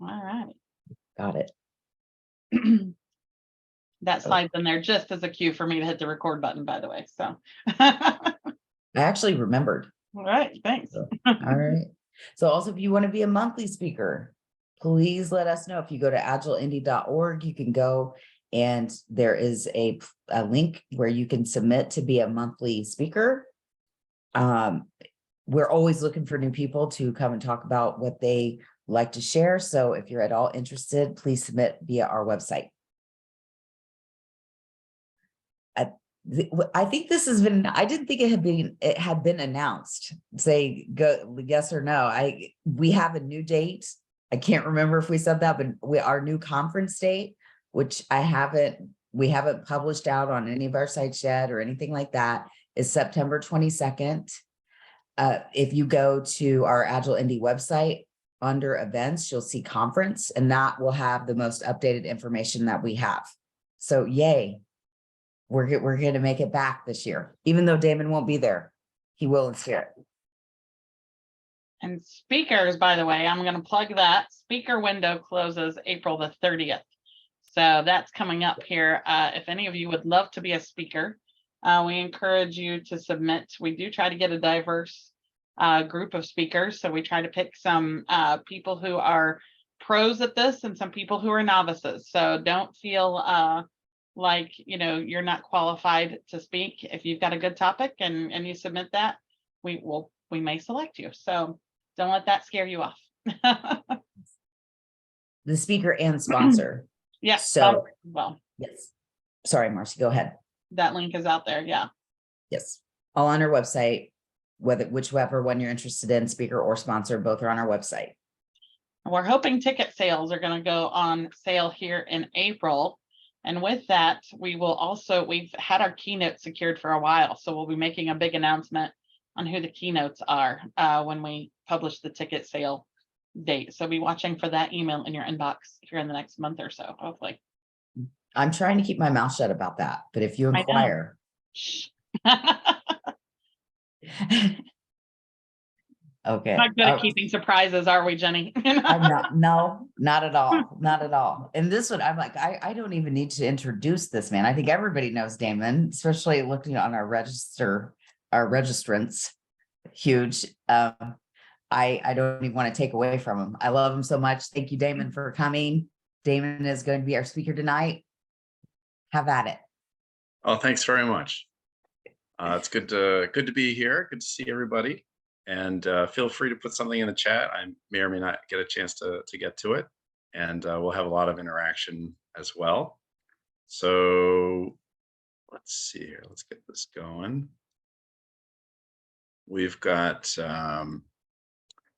All right. Got it. That slide's in there just as a cue for me to hit the record button, by the way. So I actually remembered. all right, thanks. So, all right. So also, if you want to be a monthly speaker, please let us know. If you go to agileindy.org, you can go and there is a link where you can submit to be a monthly speaker. We're always looking for new people to come and talk about what they like to share. So if you're at all interested, please submit via our website. I think this has been, I didn't think it had been announced. Say go yes or no. We have a new date. I can't remember if we said that, but our new conference date, which we haven't published out on any of our sites yet or anything like that, is September 22nd. If you go to our Agile Indy website under events, you'll see conference, and that will have the most updated information that we have. So yay. We're going to make it back this year, even though Damon won't be there. He will in spirit. And speakers, by the way, I'm going to plug that. Speaker window closes April the 30th. So that's coming up here. If any of you would love to be a speaker, we encourage you to submit. We do try to get a diverse group of speakers. So we try to pick some people who are pros at this and some people who are novices. So don't feel like you're not qualified to speak. If you've got a good topic and you submit that, we may select you. So don't let that scare you off. The speaker and sponsor. Yeah. So well, yes. Sorry, Marcy, go ahead. That link is out there. Yeah. Yes. All on our website, whichever one you're interested in, speaker or sponsor, both are on our website. We're hoping ticket sales are going to go on sale here in April. And with that, we've had our keynote secured for a while. So we'll be making a big announcement on who the keynotes are when we publish the ticket sale date. So be watching for that email in your inbox here in the next month or so, hopefully. I'm trying to keep my mouth shut about that, but if you inquire. Okay. Not good at keeping surprises, are we, Jenny? I'm not. No, not at all. Not at all. And this one, I'm like, I don't even need to introduce this man. I think everybody knows Damon, especially looking on our registrants. Huge. I don't even want to take away from him. I love him so much. Thank you, Damon, for coming. Damon is going to be our speaker tonight. Have at it. Oh, thanks very much. It's good to be here. Good to see everybody. And feel free to put something in the chat. I may or may not get a chance to get to it. And we'll have a lot of interaction as well. So let's see here. Let's get this going. We've got how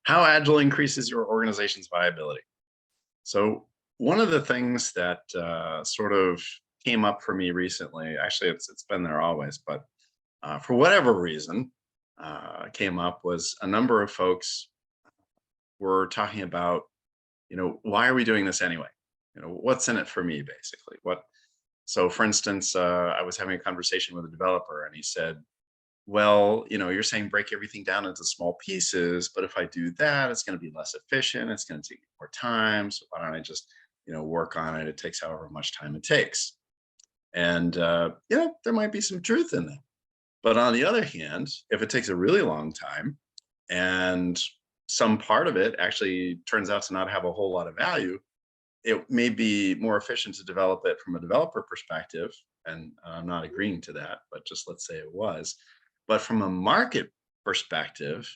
Agile increases your organization's viability. So one of the things that sort of came up for me recently, actually it's been there always, but for whatever reason, came up was a number of folks were talking about, why are we doing this anyway? What's in it for me, basically? So for instance, I was having a conversation with a developer and he said, well, you're saying break everything down into small pieces, but if I do that, it's going to be less efficient. It's going to take more time. So why don't I just, work on it? It takes however much time it takes. And, there might be some truth in that. But on the other hand, if it takes a really long time and some part of it actually turns out to not have a whole lot of value, it may be more efficient to develop it from a developer perspective. And I'm not agreeing to that, but just let's say it was. But from a market perspective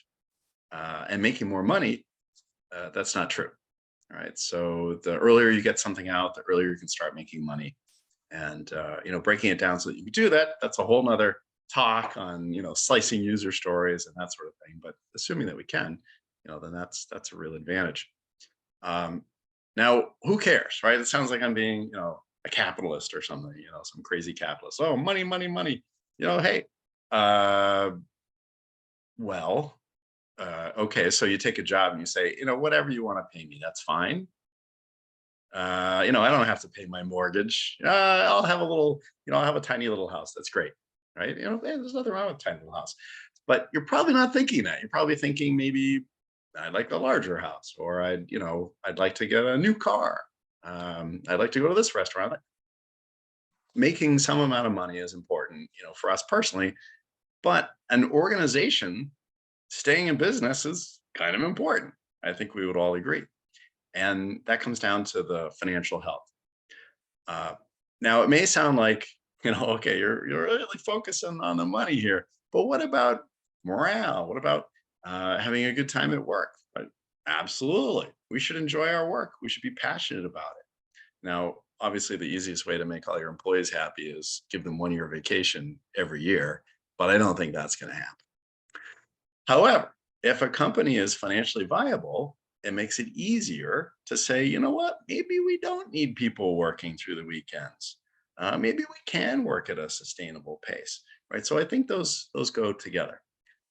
and making more money, that's not true. All right. So the earlier you get something out, the earlier you can start making money. And, breaking it down so that you can do that, that's a whole nother talk on, slicing user stories and that sort of thing. But assuming that we can, then that's a real advantage. Now, who cares, right? It sounds like I'm being, a capitalist or something, some crazy capitalist. Oh, money, money, money. Hey, okay. So you take a job and you say, whatever you want to pay me, that's fine. I don't have to pay my mortgage. I'll have I'll have a tiny little house. That's great. Right. There's nothing wrong with a tiny little house, but you're probably not thinking that. You're probably thinking maybe, I'd like a larger house, or I'd like to get a new car. I'd like to go to this restaurant. Making some amount of money is important, for us personally, but an organization staying in business is kind of important. I think we would all agree. And that comes down to the financial health. Uh, Now, it may sound like, okay, you're really focusing on the money here, but what about morale? What about having a good time at work? Absolutely. We should enjoy our work. We should be passionate about it. Now, obviously, the easiest way to make all your employees happy is give them 1 year vacation every year, but I don't think that's going to happen. However, if a company is financially viable, it makes it easier to say, you know what, maybe we don't need people working through the weekends. Maybe we can work at a sustainable pace, right? So I think those go together.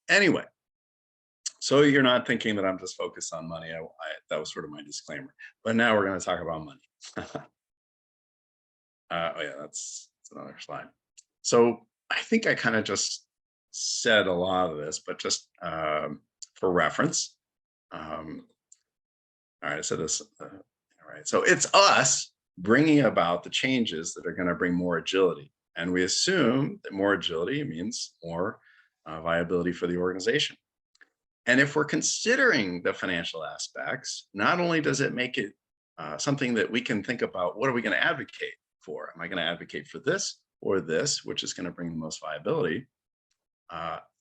Anyway, so you're not thinking that I'm just focused on money. That was sort of my disclaimer. But now we're going to talk about money. Oh yeah, that's another slide. So I think I kind of just said a lot of this, but just for reference. All right, so this, all right, so it's us bringing about the changes that are going to bring more agility. And we assume that more agility means more viability for the organization. And if we're considering the financial aspects, not only does it make it something that we can think about, what are we going to advocate for? Am I going to advocate for this or this, which is going to bring the most viability?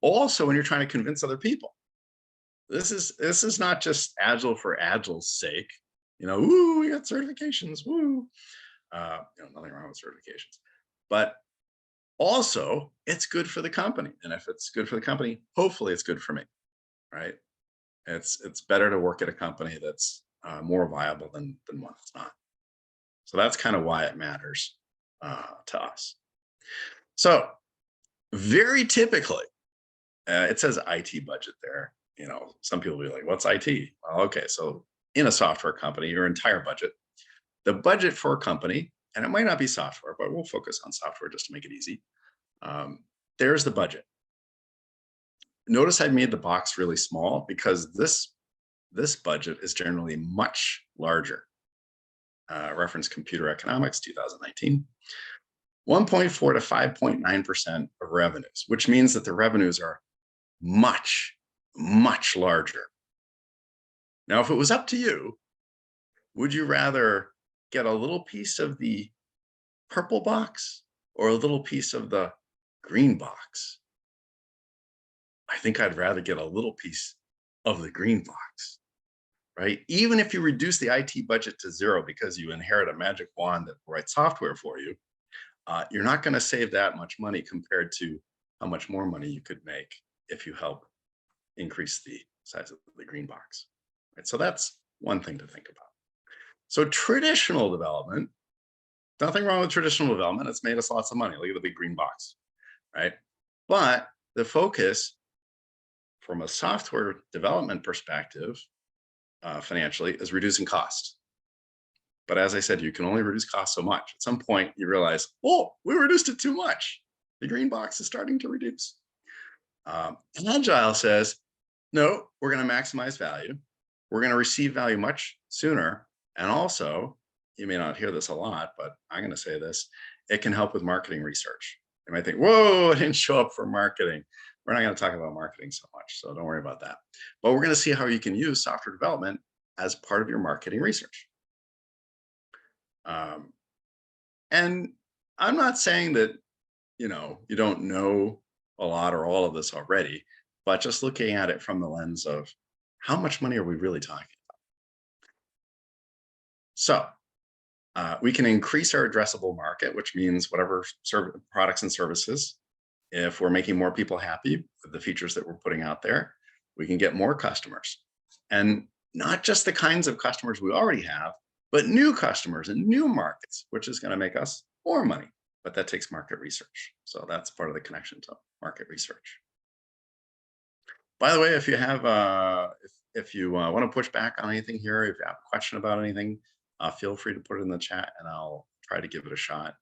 Also, when you're trying to convince other people, this is not just Agile for Agile's sake. Woo, we got certifications, woo. Nothing wrong with certifications, but also it's good for the company. And if it's good for the company, hopefully it's good for me, right? It's better to work at a company that's more viable than one that's not. So that's kind of why it matters to us. So very typically, it says IT budget there. Some people will be like, what's IT? Well, okay, so in a software company, your entire budget, the budget for a company, and it might not be software, but we'll focus on software just to make it easy. There's the budget. Notice I made the box really small because this budget is generally much larger. Reference Computer Economics 2019. 1.4 to 5.9% of revenues, which means that the revenues are much, much larger. Now, if it was up to you, would you rather get a little piece of the purple box or a little piece of the green box? I think I'd rather get a little piece of the green box, right? Even if you reduce the IT budget to zero because you inherit a magic wand that writes software for you, you're not going to save that much money compared to how much more money you could make if you help increase the size of the green box. Right? So that's one thing to think about. So traditional development, nothing wrong with traditional development. It's made us lots of money. Look at the big green box, right? But the focus from a software development perspective, financially, is reducing cost. But as I said, you can only reduce cost so much. At some point, you realize, oh, we reduced it too much. The green box is starting to reduce. Agile says, no, we're going to maximize value. We're going to receive value much sooner. And also, you may not hear this a lot, but I'm going to say this, it can help with marketing research. You might think, whoa, it didn't show up for marketing. We're not going to talk about marketing so much, so don't worry about that. But we're going to see how you can use software development as part of your marketing research. And I'm not saying that, you don't know a lot or all of this already, but just looking at it from the lens of how much money are we really talking about? So we can increase our addressable market, which means whatever products and services, if we're making more people happy with the features that we're putting out there, we can get more customers. And not just the kinds of customers we already have, but new customers and new markets, which is going to make us more money. But that takes market research. So that's part of the connection to market research. By the way, if you have, if you want to push back on anything here, if you have a question about anything, feel free to put it in the chat and I'll try to give it a shot.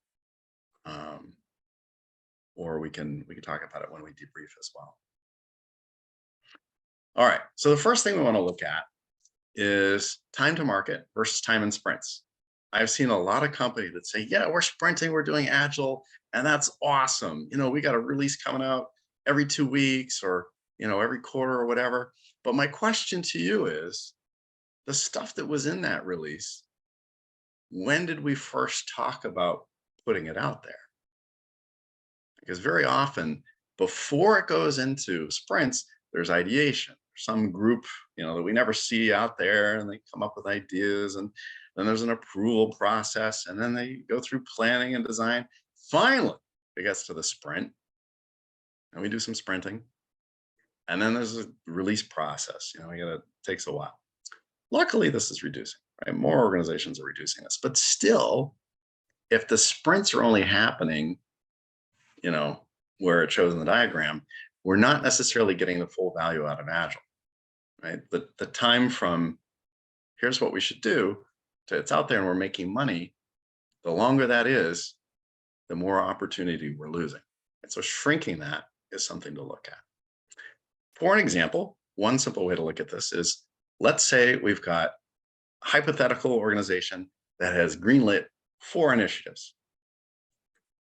Or we can talk about it when we debrief as well. All right. So the first thing we want to look at is time to market versus time in sprints. I've seen a lot of companies that say, yeah, we're sprinting, we're doing Agile, and that's awesome. We got a release coming out every 2 weeks or, every quarter or whatever. But my question to you is, the stuff that was in that release, when did we first talk about putting it out there? Because very often before it goes into sprints, there's ideation, some group, that we never see out there, and they come up with ideas, and then there's an approval process, and then they go through planning and design. Finally, it gets to the sprint, and we do some sprinting. And then there's a release process. It takes a while. Luckily, this is reducing, right? More organizations are reducing this, but still, if the sprints are only happening, where it shows in the diagram, we're not necessarily getting the full value out of Agile, right? The time from here's what we should do to it's out there and we're making money, the longer that is, the more opportunity we're losing. And so shrinking that is something to look at. For an example, one simple way to look at this is, let's say we've got a hypothetical organization that has greenlit 4 initiatives.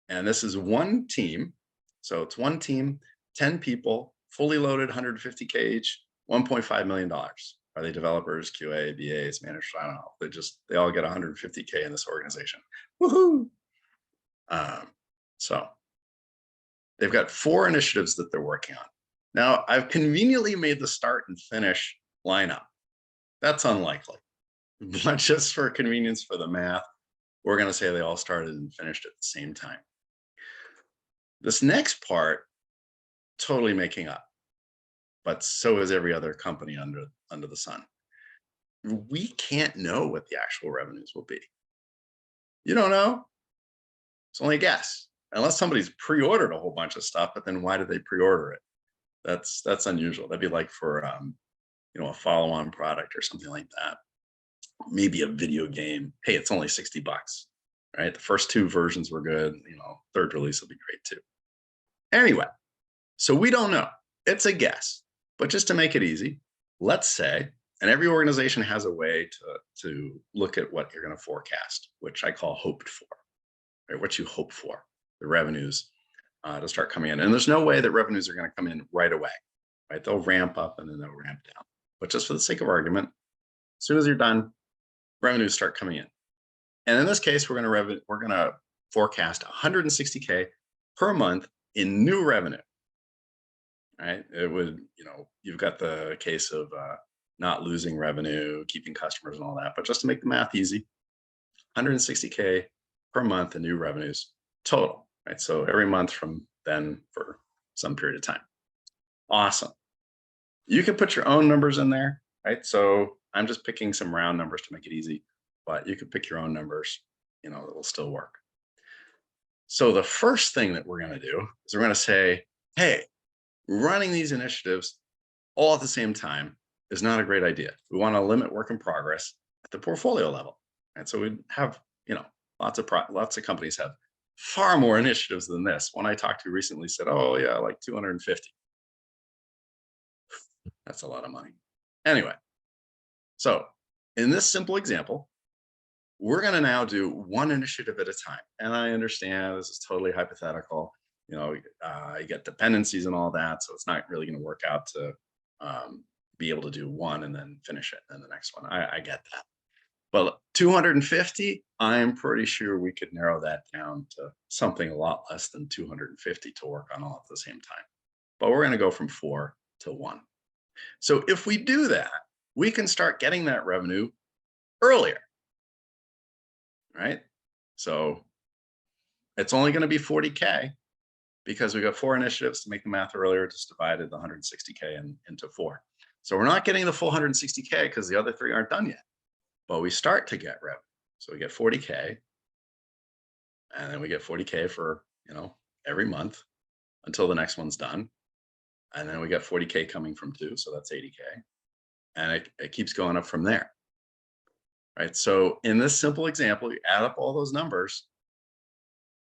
And this is one team. So it's one team, 10 people, fully loaded, 150K each, $1.5 million. Are they developers, QA, BAs, managers? I don't know. They all get 150K in this organization. Woohoo! So they've got 4 initiatives that they're working on. Now, I've conveniently made the start and finish lineup. That's unlikely, but just for convenience for the math, we're going to say they all started and finished at the same time. This next part, totally making up, but so is every other company under the sun. We can't know what the actual revenues will be. You don't know. It's only a guess, unless somebody's pre-ordered a whole bunch of stuff. But then why did they pre-order it? That's unusual. That'd be like for a follow-on product or something like that. Maybe a video game. Hey, it's only $60, right? The first 2 versions were good. Third release will be great too. Anyway, so we don't know. It's a guess. But just to make it easy, let's say, and every organization has a way to look at what you're going to forecast, which I call hoped for, right? What you hope for, the revenues to start coming in. And there's no way that revenues are going to come in right away, right? They'll ramp up and then they'll ramp down. But just for the sake of argument, as soon as you're done, revenues start coming in. And in this case, we're going to forecast 160K per month in new revenue. Right? It would, you've got the case of not losing revenue, keeping customers and all that. But just to make the math easy, 160K per month in new revenues total, right? So every month from then for some period of time. Awesome. You can put your own numbers in there, right? So I'm just picking some round numbers to make it easy, but you could pick your own numbers, it'll still work. So the first thing that we're going to do is we're going to say, hey, running these initiatives all at the same time is not a great idea. We want to limit work in progress at the portfolio level. And so we have, lots of companies have far more initiatives than this. One I talked to recently said, oh yeah, like 250. That's a lot of money. Anyway, so in this simple example, we're going to now do one initiative at a time. And I understand this is totally hypothetical. You get dependencies and all that. So it's not really going to work out to be able to do one and then finish it and the next one. I get that. But 250, I'm pretty sure we could narrow that down to something a lot less than 250 to work on all at the same time. But we're going to go from 4 to 1. So if we do that, we can start getting that revenue earlier, right? So it's only going to be 40K because we got 4 initiatives. To make the math earlier, just divided the 160K into 4. So we're not getting the full 160K because the other 3 aren't done yet, but we start to get revenue. So we get 40K, and then we get 40K for, every month until the next one's done. And then we got 40K coming from 2, so that's 80K. And it keeps going up from there, right? So in this simple example, you add up all those numbers.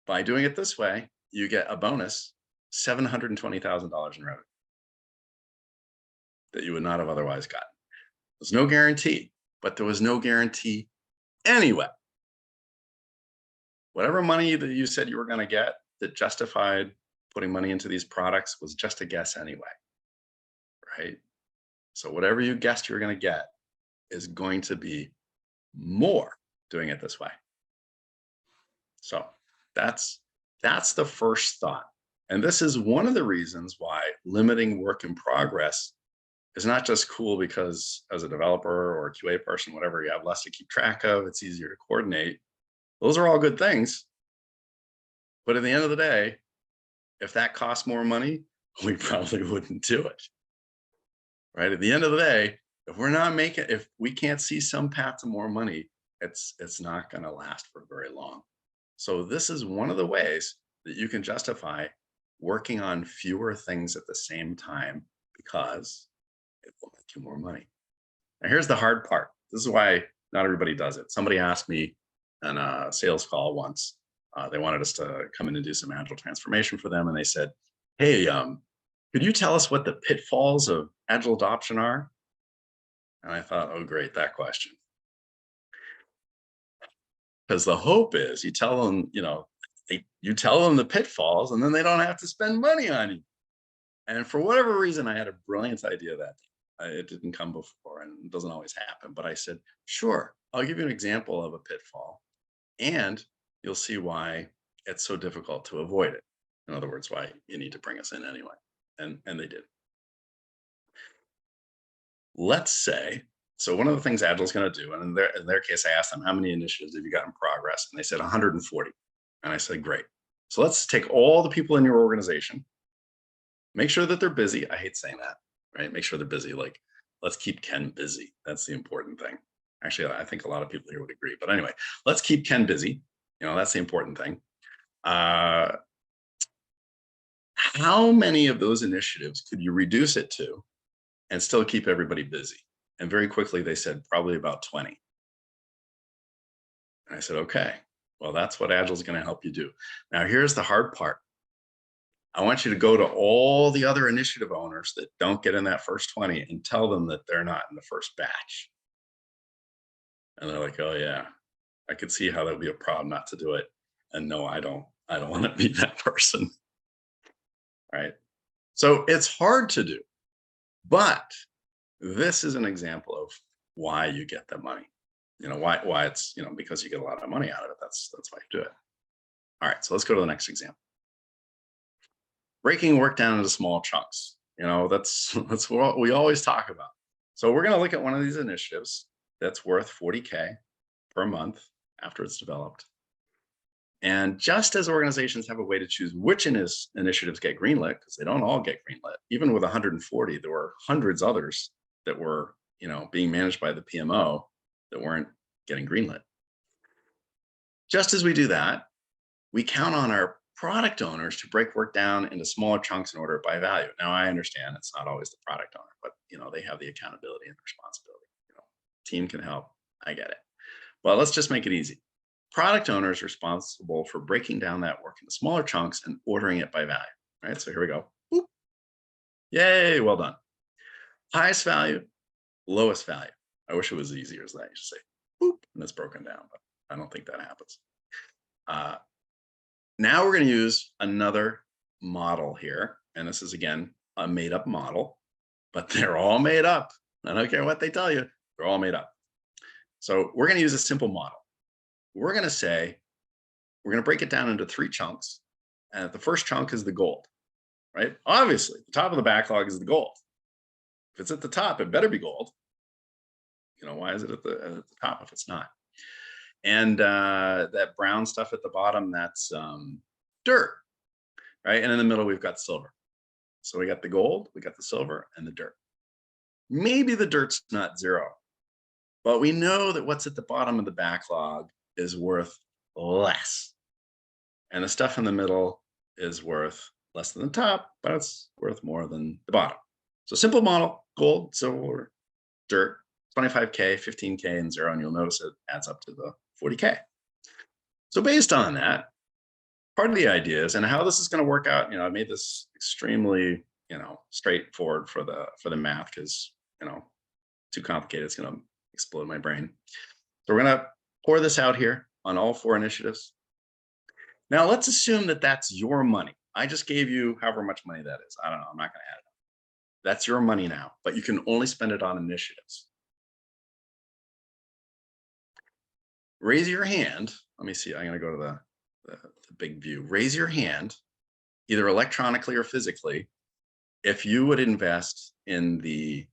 By doing it this way, you get a bonus, $720,000 in revenue. that you would not have otherwise gotten. There's no guarantee, but there was no guarantee anyway. Whatever money that you said you were going to get that justified putting money into these products was just a guess anyway, right? So whatever you guessed you were going to get is going to be more doing it this way. So that's the first thought. And this is one of the reasons why limiting work in progress is not just cool because as a developer or a QA person, whatever, you have less to keep track of, it's easier to coordinate. Those are all good things. But at the end of the day, if that costs more money, we probably wouldn't do it. Right? At the end of the day, if we can't see some path to more money, it's not going to last for very long. So this is one of the ways that you can justify working on fewer things at the same time because it will make you more money. Now here's the hard part. This is why not everybody does it. Somebody asked me on a sales call once, they wanted us to come in and do some Agile transformation for them. And they said, hey, could you tell us what the pitfalls of Agile adoption are? And I thought, oh, great, that question. Because the hope is you tell them, you tell them the pitfalls and then they don't have to spend money on you. And for whatever reason, I had a brilliant idea that it didn't come before and it doesn't always happen. But I said, sure, I'll give you an example of a pitfall and you'll see why it's so difficult to avoid it. In other words, why you need to bring us in anyway. And they did. Let's say, so one of the things Agile is going to do, and in their case, I asked them, how many initiatives have you got in progress? And they said 140. And I said, great. So let's take all the people in your organization, make sure that they're busy. I hate saying that, right? Make sure they're busy. Like, let's keep Ken busy. That's the important thing. Actually, I think a lot of people here would agree. But anyway, let's keep Ken busy. That's the important thing. How many of those initiatives could you reduce it to and still keep everybody busy? And very quickly, they said probably about 20. And I said, okay, well, that's what Agile is going to help you do. Now, here's the hard part. I want you to go to all the other initiative owners that don't get in that first 20 and tell them that they're not in the first batch. And they're like, oh, yeah, I could see how that would be a problem not to do it. And no, I don't want to be that person. Right? So it's hard to do. But this is an example of why you get the money. Why it's, because you get a lot of money out of it. That's why you do it. All right, so let's go to the next example. Breaking work down into small chunks. That's what we always talk about. So we're going to look at one of these initiatives that's worth $40K per month after it's developed. And just as organizations have a way to choose which initiatives get greenlit, because they don't all get greenlit, even with 140, there were hundreds others that were, being managed by the PMO that weren't getting greenlit. Just as we do that, we count on our product owners to break work down into smaller chunks and order it by value. Now, I understand it's not always the product owner, but they have the accountability and responsibility. Team can help. I get it. Well, let's just make it easy. Product owner is responsible for breaking down that work into smaller chunks and ordering it by value. Right? So here we go. Boop. Yay, well done. Highest value, lowest value. I wish it was easier as that. You just say boop, and it's broken down, but I don't think that happens. Now we're going to use another model here. And this is, again, a made-up model, but they're all made up. I don't care what they tell you. They're all made up. So we're going to use a simple model. We're going to say, we're going to break it down into 3 chunks. And the first chunk is the gold, right? Obviously, the top of the backlog is the gold. If it's at the top, it better be gold. Why is it at the top if it's not? And that brown stuff at the bottom, that's dirt, right? And in the middle, we've got silver. So we got the gold, we got the silver, and the dirt. Maybe the dirt's not 0, but we know that what's at the bottom of the backlog is worth less. And the stuff in the middle is worth less than the top, but it's worth more than the bottom. So simple model, gold, silver, dirt, 25K, 15K, and 0, and you'll notice it adds up to the 40K. So based on that, part of the idea is, and how this is going to work out, I made this extremely straightforward for the math, because, too complicated. It's going to explode my brain. So we're going to pour this out here on all 4 initiatives. Now let's assume that that's your money. I just gave you however much money that is. I don't know. I'm not going to add it up. That's your money now, but you can only spend it on initiatives. Raise your hand. Let me see. I'm going to go to the big view. Raise your hand, either electronically or physically, if you would invest in the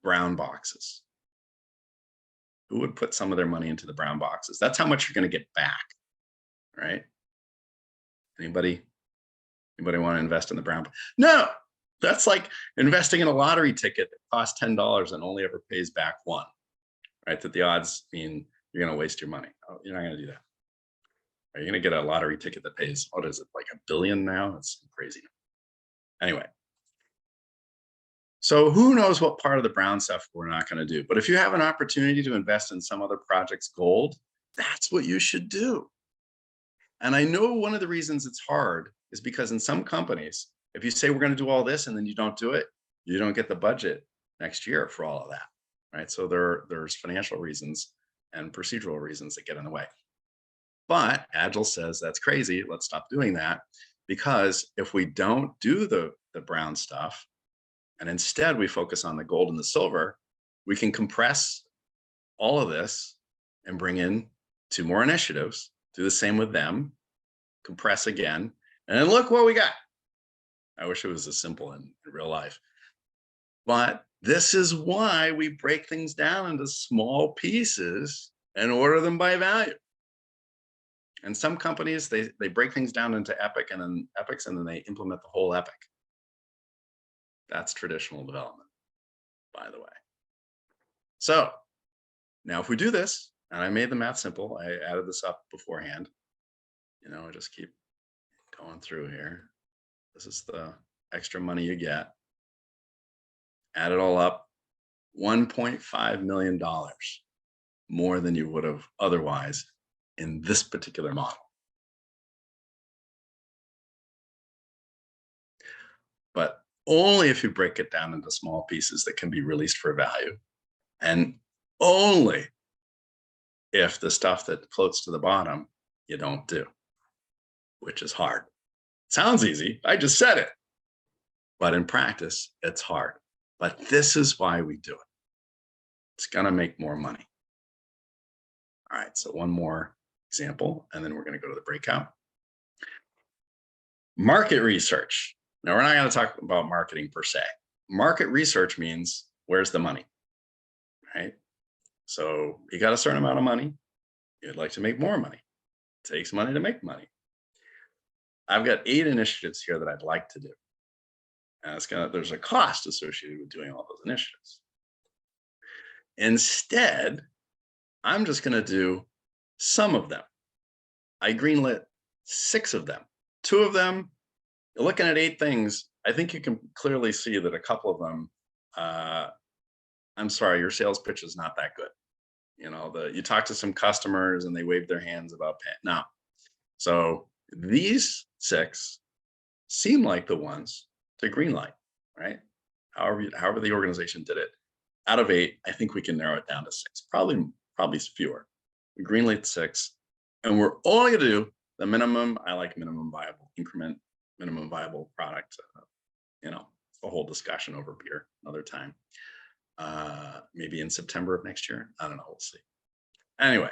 brown boxes. Who would put some of their money into the brown boxes? That's how much you're going to get back, right? Anybody want to invest in the brown? No, that's like investing in a lottery ticket that costs $10 and only ever pays back 1, right? That the odds mean you're going to waste your money. Oh, you're not going to do that. Are you going to get a lottery ticket that pays, what is it, like $1 billion now? It's crazy. Anyway. So who knows what part of the brown stuff we're not going to do. But if you have an opportunity to invest in some other project's gold, that's what you should do. And I know one of the reasons it's hard is because in some companies, if you say we're going to do all this and then you don't do it, you don't get the budget next year for all of that, right? So there's financial reasons and procedural reasons that get in the way. But Agile says that's crazy. Let's stop doing that, because if we don't do the brown stuff, and instead we focus on the gold and the silver, we can compress all of this and bring in 2 more initiatives, do the same with them, compress again, and then look what we got. I wish it was as simple in real life. But this is why we break things down into small pieces and order them by value. And some companies, they break things down into epics, and then they implement the whole epic. That's traditional development, by the way. So now if we do this, and I made the math simple, I added this up beforehand, I just keep going through here. This is the extra money you get. Add it all up, $1.5 million more than you would have otherwise in this particular model. But only if you break it down into small pieces that can be released for value, and only if the stuff that floats to the bottom you don't do, which is hard. Sounds easy. I just said it. But in practice, it's hard. But this is why we do it. It's going to make more money. All right, so one more example, and then we're going to go to the breakout. Market research. Now, we're not going to talk about marketing per se. Market research means, where's the money, right? So you got a certain amount of money. You'd like to make more money. It takes money to make money. I've got 8 initiatives here that I'd like to do. And there's a cost associated with doing all those initiatives. Instead, I'm just going to do some of them. I greenlit 6 of them. 2 of them, you're looking at 8 things. I think you can clearly see that a couple of them, I'm sorry, your sales pitch is not that good. You talk to some customers and they wave their hands about paying. No. So these 6 seem like the ones to greenlight, right? However the organization did it. Out of 8, I think we can narrow it down to 6, probably fewer. We greenlight 6, and we're only going to do the minimum. I like minimum viable increment, minimum viable product. A whole discussion over beer another time. Maybe in September of next year. I don't know. We'll see. Anyway,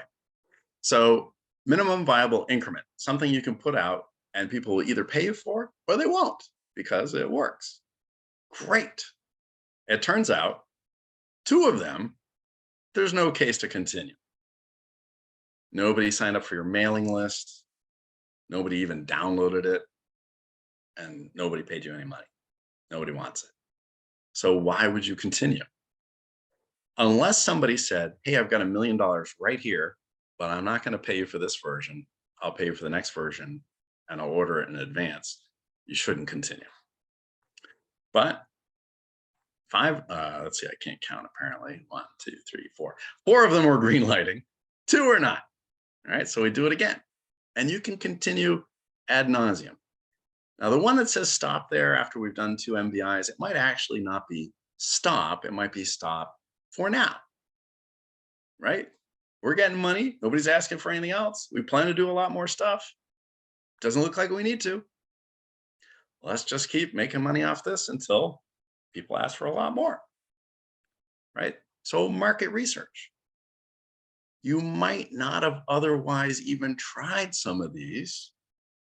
so minimum viable increment, something you can put out and people will either pay you for or they won't because it works. Great. It turns out 2 of them, there's no case to continue. Nobody signed up for your mailing list. Nobody even downloaded it. And nobody paid you any money. Nobody wants it. So why would you continue? Unless somebody said, hey, I've got $1 million right here, but I'm not going to pay you for this version. I'll pay you for the next version and I'll order it in advance. You shouldn't continue. But 5, let's see, I can't count apparently. 1, 2, 3, 4. 4 of them were green lighting, 2 are not. All right, so we do it again. And you can continue ad nauseum. Now, the one that says stop there after we've done 2 MBIs, it might actually not be stop. It might be stop for now, right? We're getting money. Nobody's asking for anything else. We plan to do a lot more stuff. Doesn't look like we need to. Let's just keep making money off this until people ask for a lot more, right? So market research. You might not have otherwise even tried some of these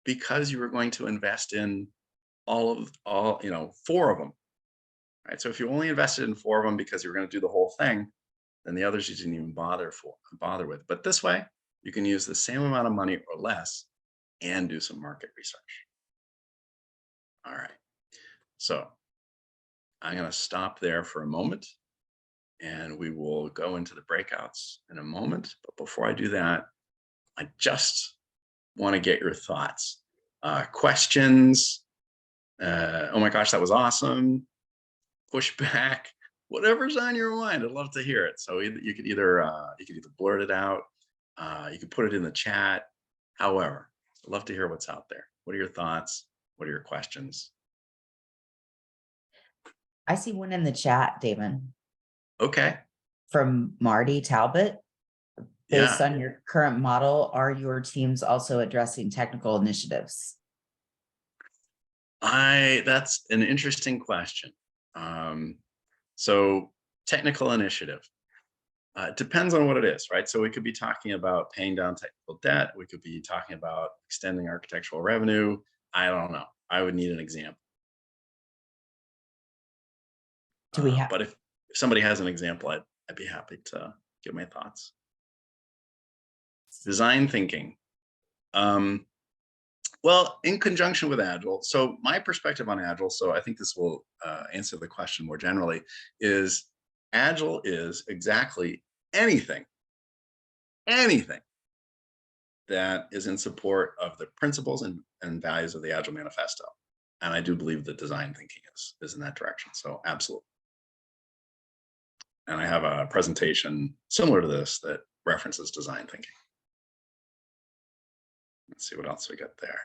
because you were going to invest in all, 4 of them, right? So if you only invested in 4 of them because you were going to do the whole thing, then the others you didn't even bother with. But this way, you can use the same amount of money or less and do some market research. All right. So I'm going to stop there for a moment and we will go into the breakouts in a moment. But before I do that, I just want to get your thoughts, questions. Oh my gosh, that was awesome. Pushback, whatever's on your mind. I'd love to hear it. So you could either blurt it out, you could put it in the chat. However, I'd love to hear what's out there. What are your thoughts? What are your questions? I see one in the chat, Damon, Okay. from Marty Talbot. Based Yeah. on your current model, are your teams also addressing technical initiatives? That's an interesting question. So technical initiative. It depends on what it is, right? So we could be talking about paying down technical debt. We could be talking about extending architectural revenue. I don't know. I would need an example. Do we have? But if somebody has an example, I'd be happy to give my thoughts. Design thinking. Well, in conjunction with Agile. So my perspective on Agile, so I think this will answer the question more generally, is Agile is exactly anything that is in support of the principles and values of the Agile Manifesto. And I do believe that design thinking is in that direction. So absolutely. And I have a presentation similar to this that references design thinking. Let's see what else we got there.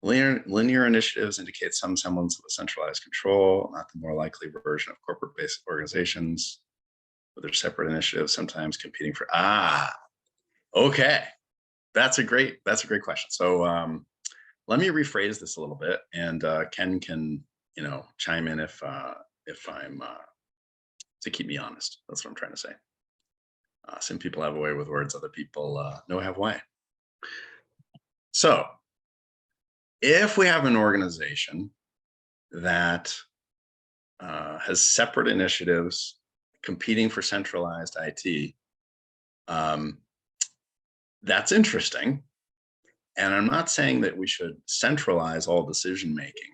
Linear initiatives indicate some semblance of a centralized control, not the more likely version of corporate-based organizations with their separate initiatives, sometimes competing for. Okay, that's a great question. So let me rephrase this a little bit, and Ken can chime in if I'm to keep me honest. That's what I'm trying to say. Some people have a way with words, other people no have way. So if we have an organization that has separate initiatives competing for centralized IT, that's interesting. And I'm not saying that we should centralize all decision making,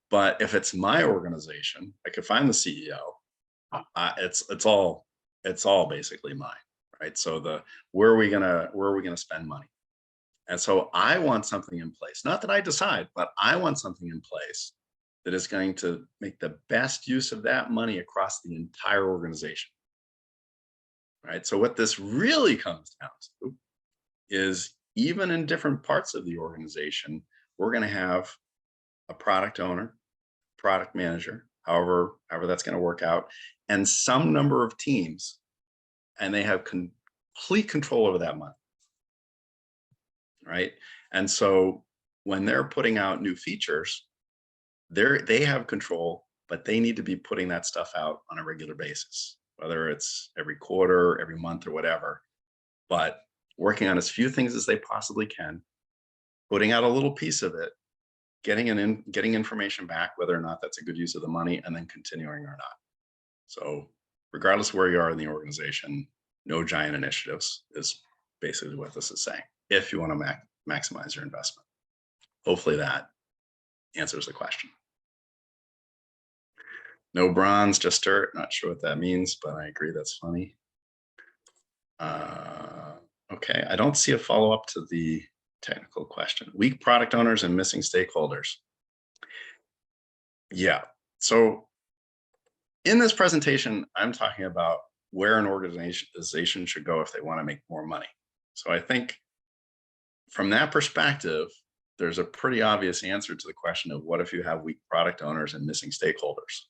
but if it's my organization, like if I'm the CEO, it's all basically mine, right? So where are we gonna spend money? And so I want something in place, not that I decide, but I want something in place that is going to make the best use of that money across the entire organization. Right. So what this really comes down to is even in different parts of the organization, we're going to have a product owner, product manager, however that's going to work out, and some number of teams, and they have complete control over that money. Right. And so when they're putting out new features, they have control, but they need to be putting that stuff out on a regular basis, whether it's every quarter, every month, or whatever, but working on as few things as they possibly can, putting out a little piece of it, getting information back, whether or not that's a good use of the money, and then continuing or not. So regardless of where you are in the organization, no giant initiatives is basically what this is saying, if you want to maximize your investment. Hopefully that answers the question. No bronze, just dirt. Not sure what that means, but I agree that's funny. Okay, I don't see a follow-up to the technical question. Weak product owners and missing stakeholders. Yeah, so in this presentation, I'm talking about where an organization should go if they want to make more money. So I think from that perspective, there's a pretty obvious answer to the question of what if you have weak product owners and missing stakeholders?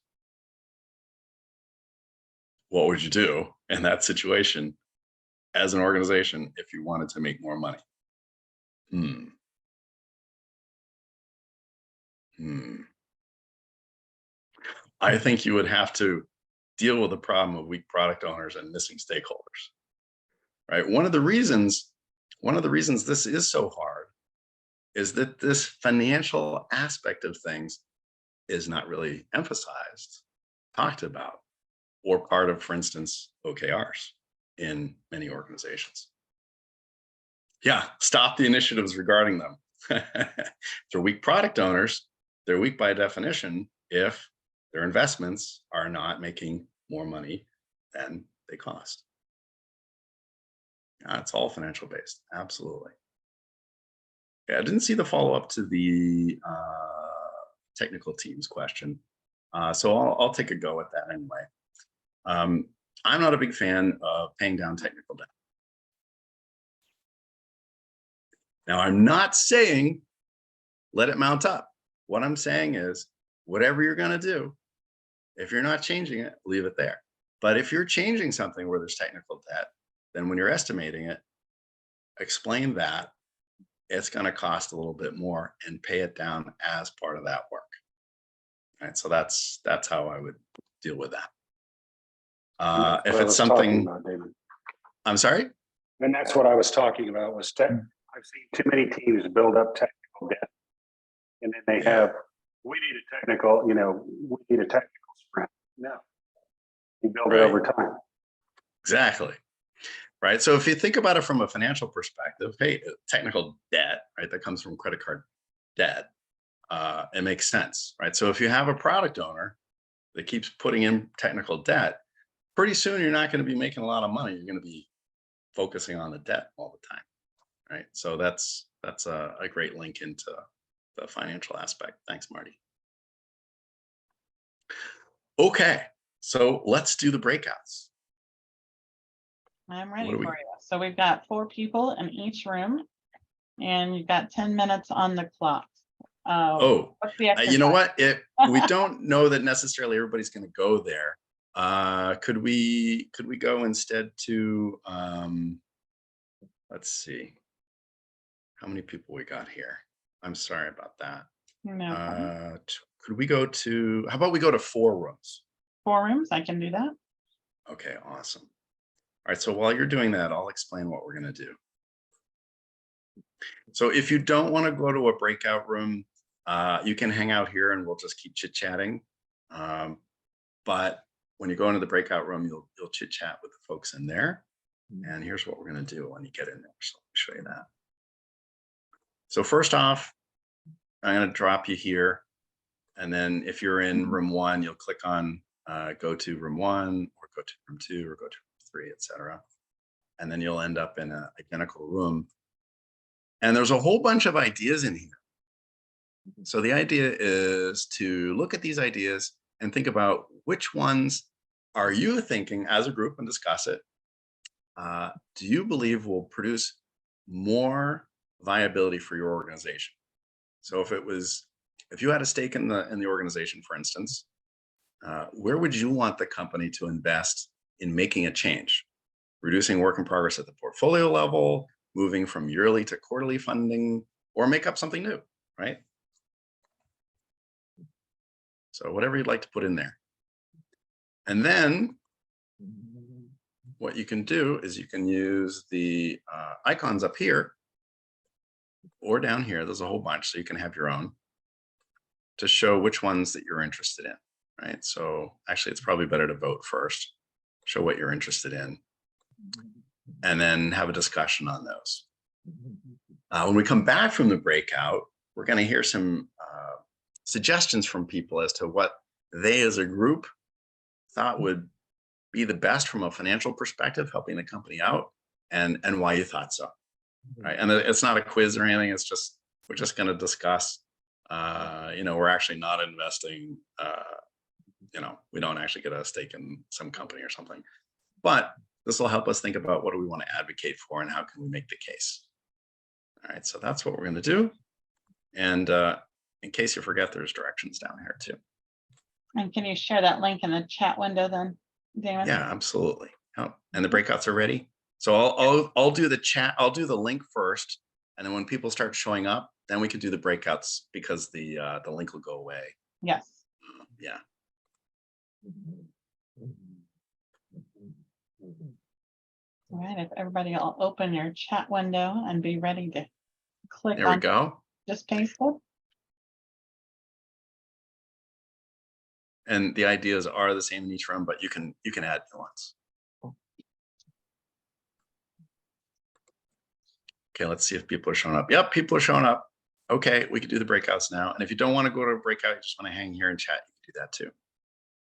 What would you do in that situation as an organization if you wanted to make more money? I think you would have to deal with the problem of weak product owners and missing stakeholders, right? One of the reasons this is so hard is that this financial aspect of things is not really emphasized, talked about, or part of, for instance, OKRs in many organizations. Yeah, stop the initiatives regarding them. They're weak product owners. They're weak by definition if their investments are not making more money than they cost. Yeah, it's all financial based. Absolutely. Yeah, I didn't see the follow-up to the technical teams question. So I'll take a go at that anyway. I'm not a big fan of paying down technical debt. Now, I'm not saying let it mount up. What I'm saying is whatever you're going to do, if you're not changing it, leave it there. But if you're changing something where there's technical debt, then when you're estimating it, explain that it's going to cost a little bit more and pay it down as part of that work. All right, so that's how I would deal with that. If it's something, about, Damon. I'm sorry. And that's what I was talking about was tech. I've seen too many teams build up technical debt, and then they have, we need a technical, we need a technical sprint. No, you build it over time. Exactly. Right. So if you think about it from a financial perspective, hey, technical debt, right, that comes from credit card debt, it makes sense, right? So if you have a product owner that keeps putting in technical debt, pretty soon you're not going to be making a lot of money. You're going to be focusing on the debt all the time, right? So that's a great link into the financial aspect. Thanks, Marty. Okay, so let's do the breakouts. I'm ready for you. So we've got 4 people in each room, and you've got 10 minutes on the clock. What's the exercise? You know what? We don't know that necessarily everybody's going to go there. Could we go instead to let's see how many people we got here. I'm sorry about that. No. Could we go to, how about we go to 4 rooms? 4 rooms, I can do that. Okay, awesome. All right, so while you're doing that, I'll explain what we're going to do. So if you don't want to go to a breakout room, you can hang out here and we'll just keep chit-chatting. But when you go into the breakout room, you'll chit-chat with the folks in there. And here's what we're going to do when you get in there. So let me show you that. So first off, I'm going to drop you here. And then if you're in room 1, you'll click on go to room 1 or go to room 2 or go to room 3, etc. And then you'll end up in an identical room. And there's a whole bunch of ideas in here. So the idea is to look at these ideas and think about which ones are you thinking as a group and discuss it. Do you believe will produce more viability for your organization? So if you had a stake in the organization, for instance, where would you want the company to invest in making a change? Reducing work in progress at the portfolio level, moving from yearly to quarterly funding, or make up something new, right? So whatever you'd like to put in there. And then what you can do is you can use the icons up here or down here. There's a whole bunch, so you can have your own to show which ones that you're interested in, right? So actually, it's probably better to vote first, show what you're interested in, and then have a discussion on those. When we come back from the breakout, we're going to hear some suggestions from people as to what they as a group thought would be the best from a financial perspective, helping the company out, and why you thought so, right? And it's not a quiz or anything. It's just, we're just going to discuss, we're actually not investing, we don't actually get a stake in some company or something, but this will help us think about what do we want to advocate for and how can we make the case. All right, so that's what we're going to do. And in case you forget, there's directions down here too. And can you share that link in the chat window then, Damon? Yeah, absolutely. Oh, and the breakouts are ready. So I'll do the chat. I'll do the link first, and then when people start showing up, then we can do the breakouts because the link will go away. Yes. Yeah. All right, if everybody will open your chat window and be ready to click There we on go. just paste it. And the ideas are the same in each room, but you can add nuance. Okay, let's see if people are showing up. Yep, people are showing up. Okay, we can do the breakouts now. And if you don't want to go to a breakout, you just want to hang here and chat, you can do that too.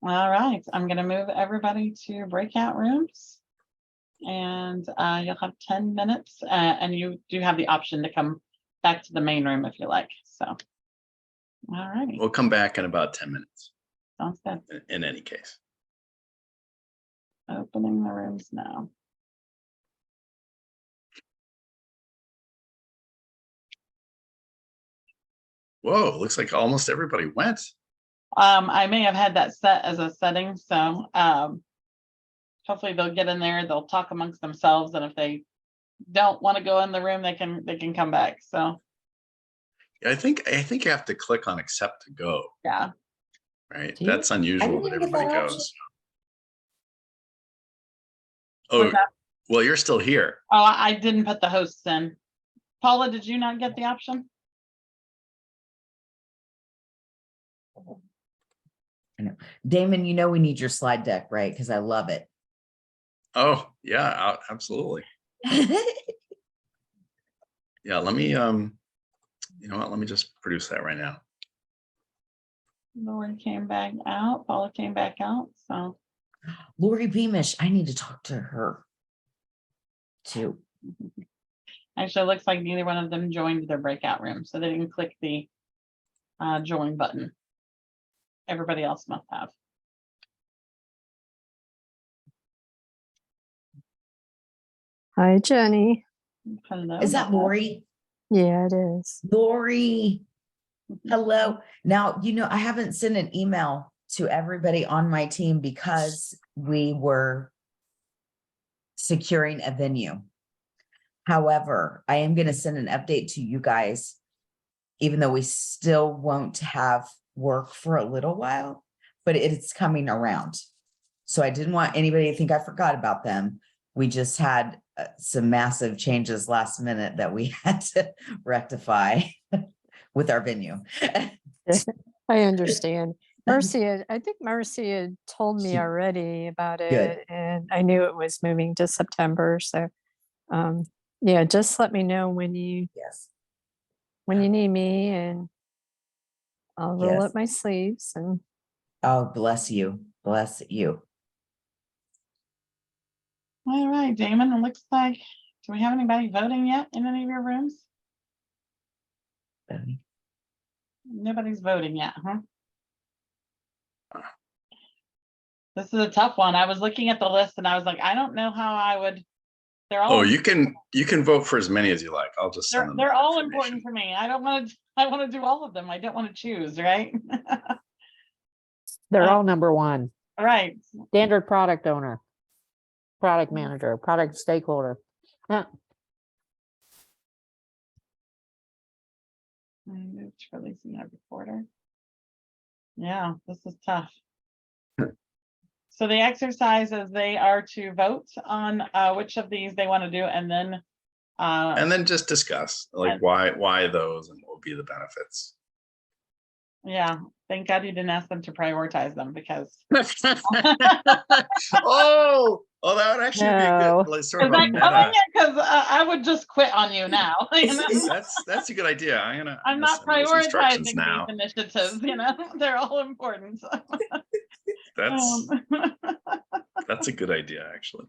All right, I'm going to move everybody to breakout rooms. And you'll have 10 minutes and you do have the option to come back to the main room if you like. So, all righty. We'll come back in about 10 minutes. Sounds good. In any case. Opening the rooms now. Whoa, looks like almost everybody went. I may have had that set as a setting, so hopefully they'll get in there, they'll talk amongst themselves, and if they don't want to go in the room, they can come back. So I think you have to click on accept to go. yeah. Right. Do you? That's I unusual didn't that even get everybody that goes. Was Oh, that- well, you're still here. Oh, I didn't put the hosts in. Paula, did you not get the option? Damon, you know we need your slide deck, right? Because I love it. Oh, yeah, absolutely. Yeah, let me, you know what, let me just produce that right now. Lori came back out, Paula came back out, so. Lori Beamish, I need to talk to her too. Actually, it looks like neither one of them joined their breakout room, so they didn't click the join button. Everybody else must have. Hi, Jenny. Hello. Is that Lori? Yeah, it is. Lori, hello. Now, you know, I haven't sent an email to everybody on my team because we were securing a venue. However, I am going to send an update to you guys, even though we still won't have work for a little while, but it's coming around. So I didn't want anybody to think I forgot about them. We just had some massive changes last minute that we had to rectify with our venue. I understand. I think Mercy had told me already about it, and I knew it was moving to September. So, yeah, just let me know when you need me, and I'll roll up my sleeves. And oh, bless you, bless you. All right, Damon, it looks like, do we have anybody voting yet in any of your rooms? Nobody's voting yet, huh? This is a tough one. I was looking at the list and I was like, I don't know how I would. They're all. Oh, you can vote for as many as you like. I'll just send them. They're all important for me. I want to do all of them. I don't want to choose, right? They're all number one. All right. Standard product owner, product manager, product stakeholder. Releasing a reporter. Yeah, this is tough. So the exercises, they are to vote on which of these they want to do, and then just discuss like why those and what would be the benefits. Yeah, thank God you didn't ask them to prioritize them because. oh, that would actually be a good, like, sort of a meta. Because I would just quit on you now. You know? That's a good idea. I'm not prioritizing now. these initiatives. You know, they're all important. That's a good idea, actually.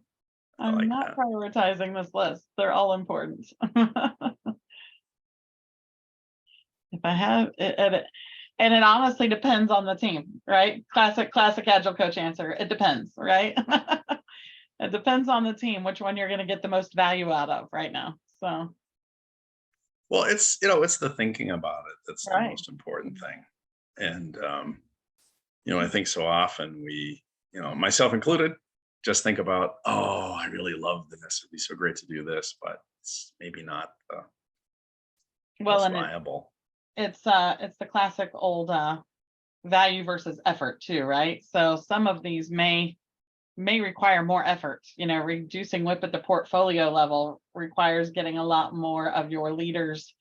I'm not prioritizing this list. They're all important. If I have it, and it honestly depends on the team, right? Classic Agile coach answer. It depends, right? It depends on the team, which one you're going to get the most value out of right now. So, Well, it's the thinking about it that's the Right. most important thing. And, I think so often we, myself included, just think about, oh, I really love this. It'd be so great to do this, but it's maybe not the Well, most and viable. it's the classic old value versus effort too, right? So some of these may require more effort. Reducing WIP at the portfolio level requires getting a lot more of your leaders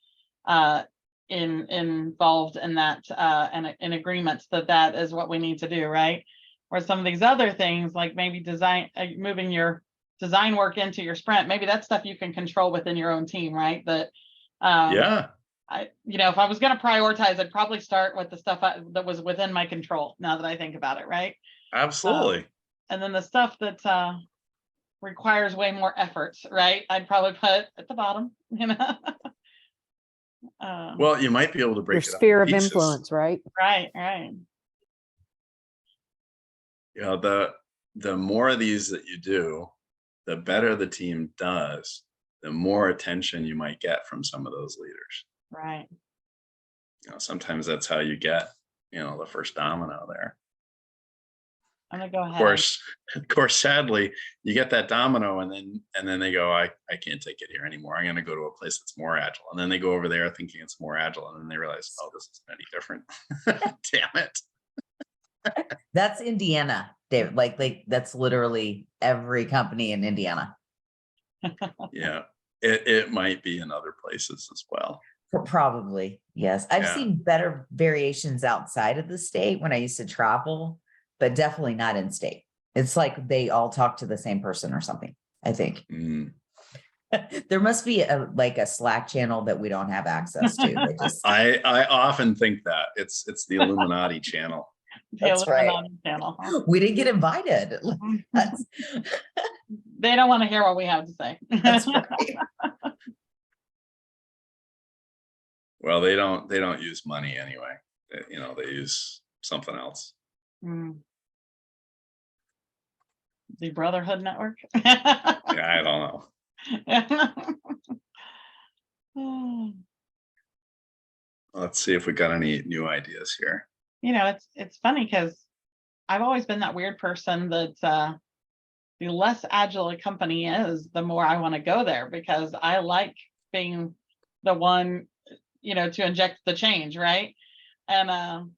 involved in that and in agreements that is what we need to do, right? Where some of these other things, like maybe design, moving your design work into your sprint, maybe that's stuff you can control within your own team, right? That Yeah, if I was going to prioritize, I'd probably start with the stuff that was within my control. Now that I think about it, right? absolutely. And then the stuff that requires way more effort, right? I'd probably put at the bottom, Well, you might be able to break Your it up sphere in of pieces. influence, right? right. The more of these that you do, the better the team does, the more attention you might get from some of those leaders. Right. Sometimes that's how you get, the first domino there. I'm gonna go Of ahead. course, sadly, you get that domino and then they go, I can't take it here anymore. I'm going to go to a place that's more agile. And then they go over there thinking it's more agile. And then they realize, oh, this isn't any different. Damn it. That's Indiana, David. Like that's literally every company in Indiana. Yeah, it might be in other places as well. Probably, yes. I've Yeah. seen better variations outside of the state when I used to travel, but definitely not in state. It's like they all talk to the same person or something, I think. Mm. There must be a Slack channel that we don't have access to. They just, I often think that it's the Illuminati channel. That's right. Illuminati channel, huh? we didn't get invited. That's, They don't want to hear what we have to say. that's right. Well, they don't use money anyway. They use something else. The Brotherhood Network. Yeah, I don't know. Let's see if we got any new ideas here. It's funny because I've always been that weird person that the less agile a company is, the more I want to go there, because I like being the one, to inject the change, right? And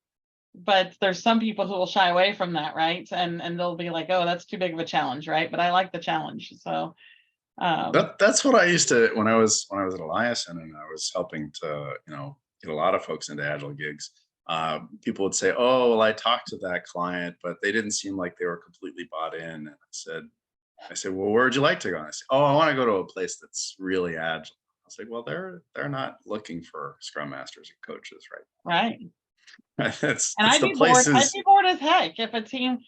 but there's some people who will shy away from that, right? And they'll be like, oh, that's too big of a challenge, right? But I like the challenge. So that's what I used to when I was at Eliason and I was helping to get a lot of folks into agile gigs. People would say, oh, well, I talked to that client, but they didn't seem like they were completely bought in. And I said, well, where would you like to go? And I said, oh, I want to go to a place that's really agile. I was like, well, they're not looking for scrum masters and coaches, right? Right. I'd be bored as heck if a team's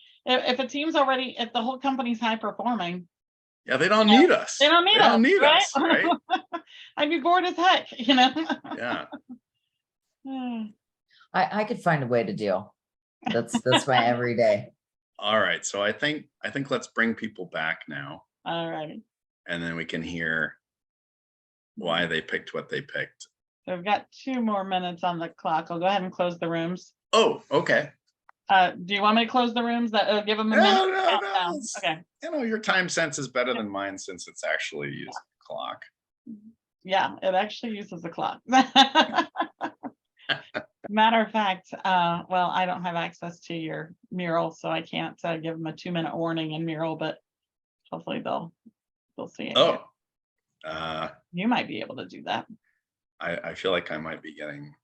already, if the whole company's high performing. Yeah, they don't need us. They don't need us, right? I'd be bored as heck, Yeah. I could find a way to deal. That's my everyday. All right. So I think let's bring people back now. All right. And then we can hear why they picked what they picked. So we've got 2 more minutes on the clock. I'll go ahead and close the rooms. Oh, okay. Do you want me to close the rooms? That give them a minute? No. Okay. Your time sense is better than mine since it's actually using the clock. Yeah, it actually uses the clock. Matter of fact, well, I don't have access to your mural, so I can't give them a 2-minute warning in mural, but hopefully they'll see it. Oh, you might be able to do that. I feel like I might be getting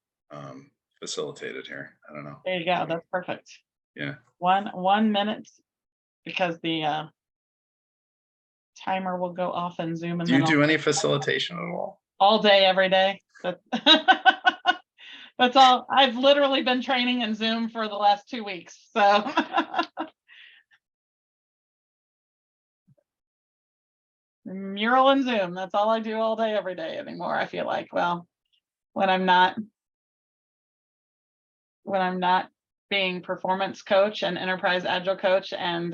facilitated here. I don't know. There you go. That's perfect. Yeah. 1 minute, because the timer will go off in Zoom. And do you do any facilitation at all? All day, every day. That's all. I've literally been training in Zoom for the last 2 weeks. So mural and Zoom. That's all I do all day, every day anymore. I feel like, well, when I'm not being performance coach and enterprise agile coach and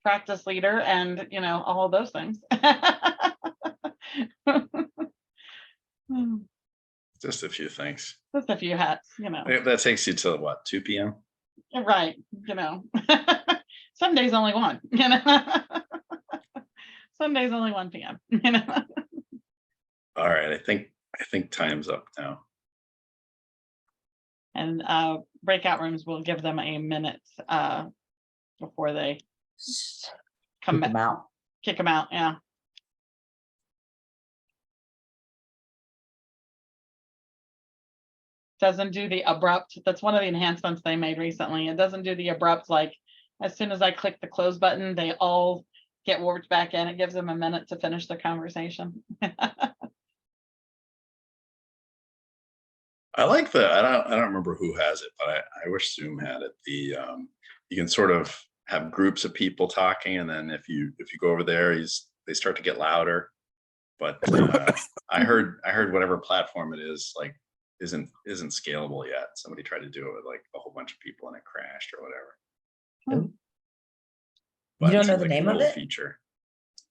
practice leader and all of those things. Just a few things. Just a few hats, you know. That takes you to what, 2 p.m.? Right, you know. Some days only one, you know. Some days only 1 p.m. You know. All right, I think time's up now. And breakout rooms will give them a minute before they come Kick back. 'em out. Kick them out, yeah. Doesn't do the abrupt. That's one of the enhancements they made recently. It doesn't do the abrupt, like as soon as I click the close button, they all get warped back in. It gives them a minute to finish the conversation. I like the, I don't remember who has it, but I wish Zoom had it. The you can sort of have groups of people talking, and then if you go over there, they start to get louder. But I heard whatever platform it is, like isn't scalable yet. Somebody tried to do it with like a whole bunch of people and it crashed or whatever. Ooh. But You don't it know seems the like a name of little it? feature.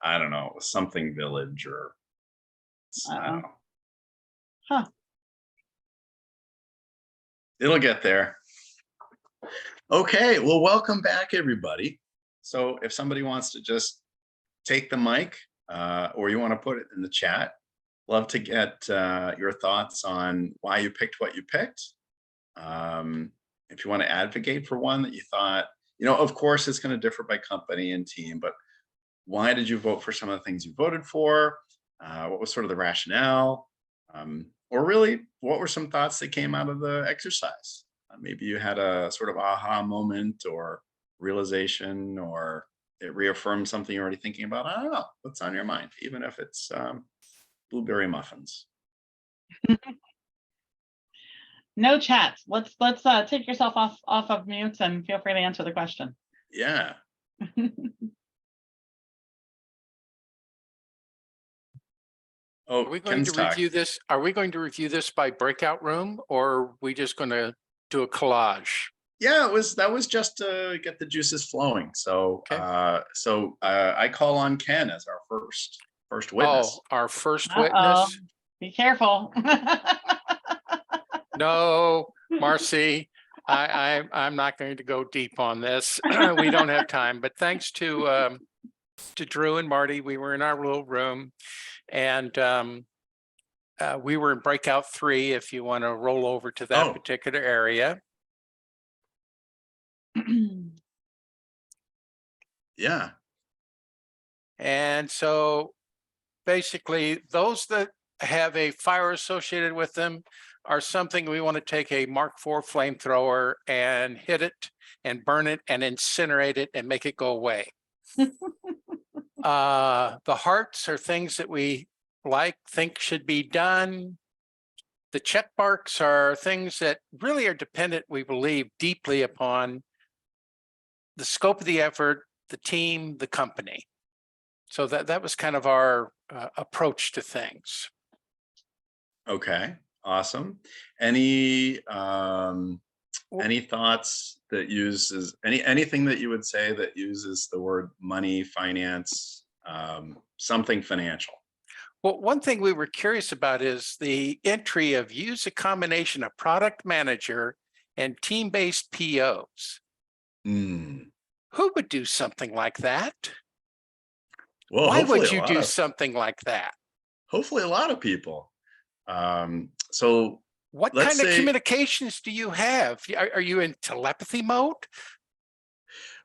I don't know. It was something village or I don't know. Huh. It'll get there. Okay, well, welcome back, everybody. So if somebody wants to just take the mic or you want to put it in the chat, love to get your thoughts on why you picked what you picked. If you want to advocate for one that you thought, of course, it's going to differ by company and team, but why did you vote for some of the things you voted for? What was sort of the rationale? Or really, what were some thoughts that came out of the exercise? Maybe you had a sort of aha moment or realization, or it reaffirmed something you're already thinking about. I don't know what's on your mind, even if it's blueberry muffins. No chats. Let's take yourself off of mute and feel free to answer the question. Yeah. Oh, Are we going Ken's to review talking. this? Are we going to review this by breakout room, or are we just going to do a collage? Yeah, that was just to get the juices flowing. So Okay. I call on Ken as our first witness. Oh, our first Uh-oh. witness? Be careful. No, Marcy, I'm not going to go deep on this. We don't have time, but thanks to Drew and Marty, we were in our little room, and we were in breakout 3 if you want to roll over to that particular area. Yeah. And so basically those that have a fire associated with them are something we want to take a Mark IV flamethrower and hit it and burn it and incinerate it and make it go away. The hearts are things that we think should be done. The check marks are things that really are dependent, we believe, deeply upon the scope of the effort, the team, the company. So that was kind of our approach to things. Okay, awesome. Any thoughts that uses anything that you would say that uses the word money, finance, something financial? Well, one thing we were curious about is the entry of use a combination of product manager and team-based POs. Who would do something like that? Well, why would you do something like that? Hopefully a lot of people. So what kind of communications do you have? Are you in telepathy mode?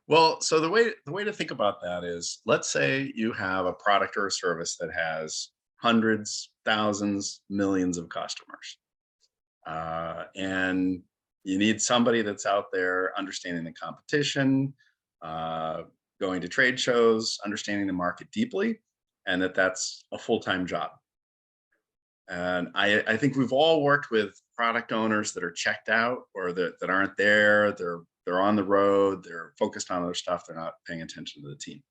Well, so the way to think about that is, let's say you have a product or a service that has hundreds, thousands, millions of customers. And you need somebody that's out there understanding the competition, going to trade shows, understanding the market deeply, and that's a full-time job. And I think we've all worked with product owners that are checked out or that aren't there. They're on the road, they're focused on other stuff, they're not paying attention to the team.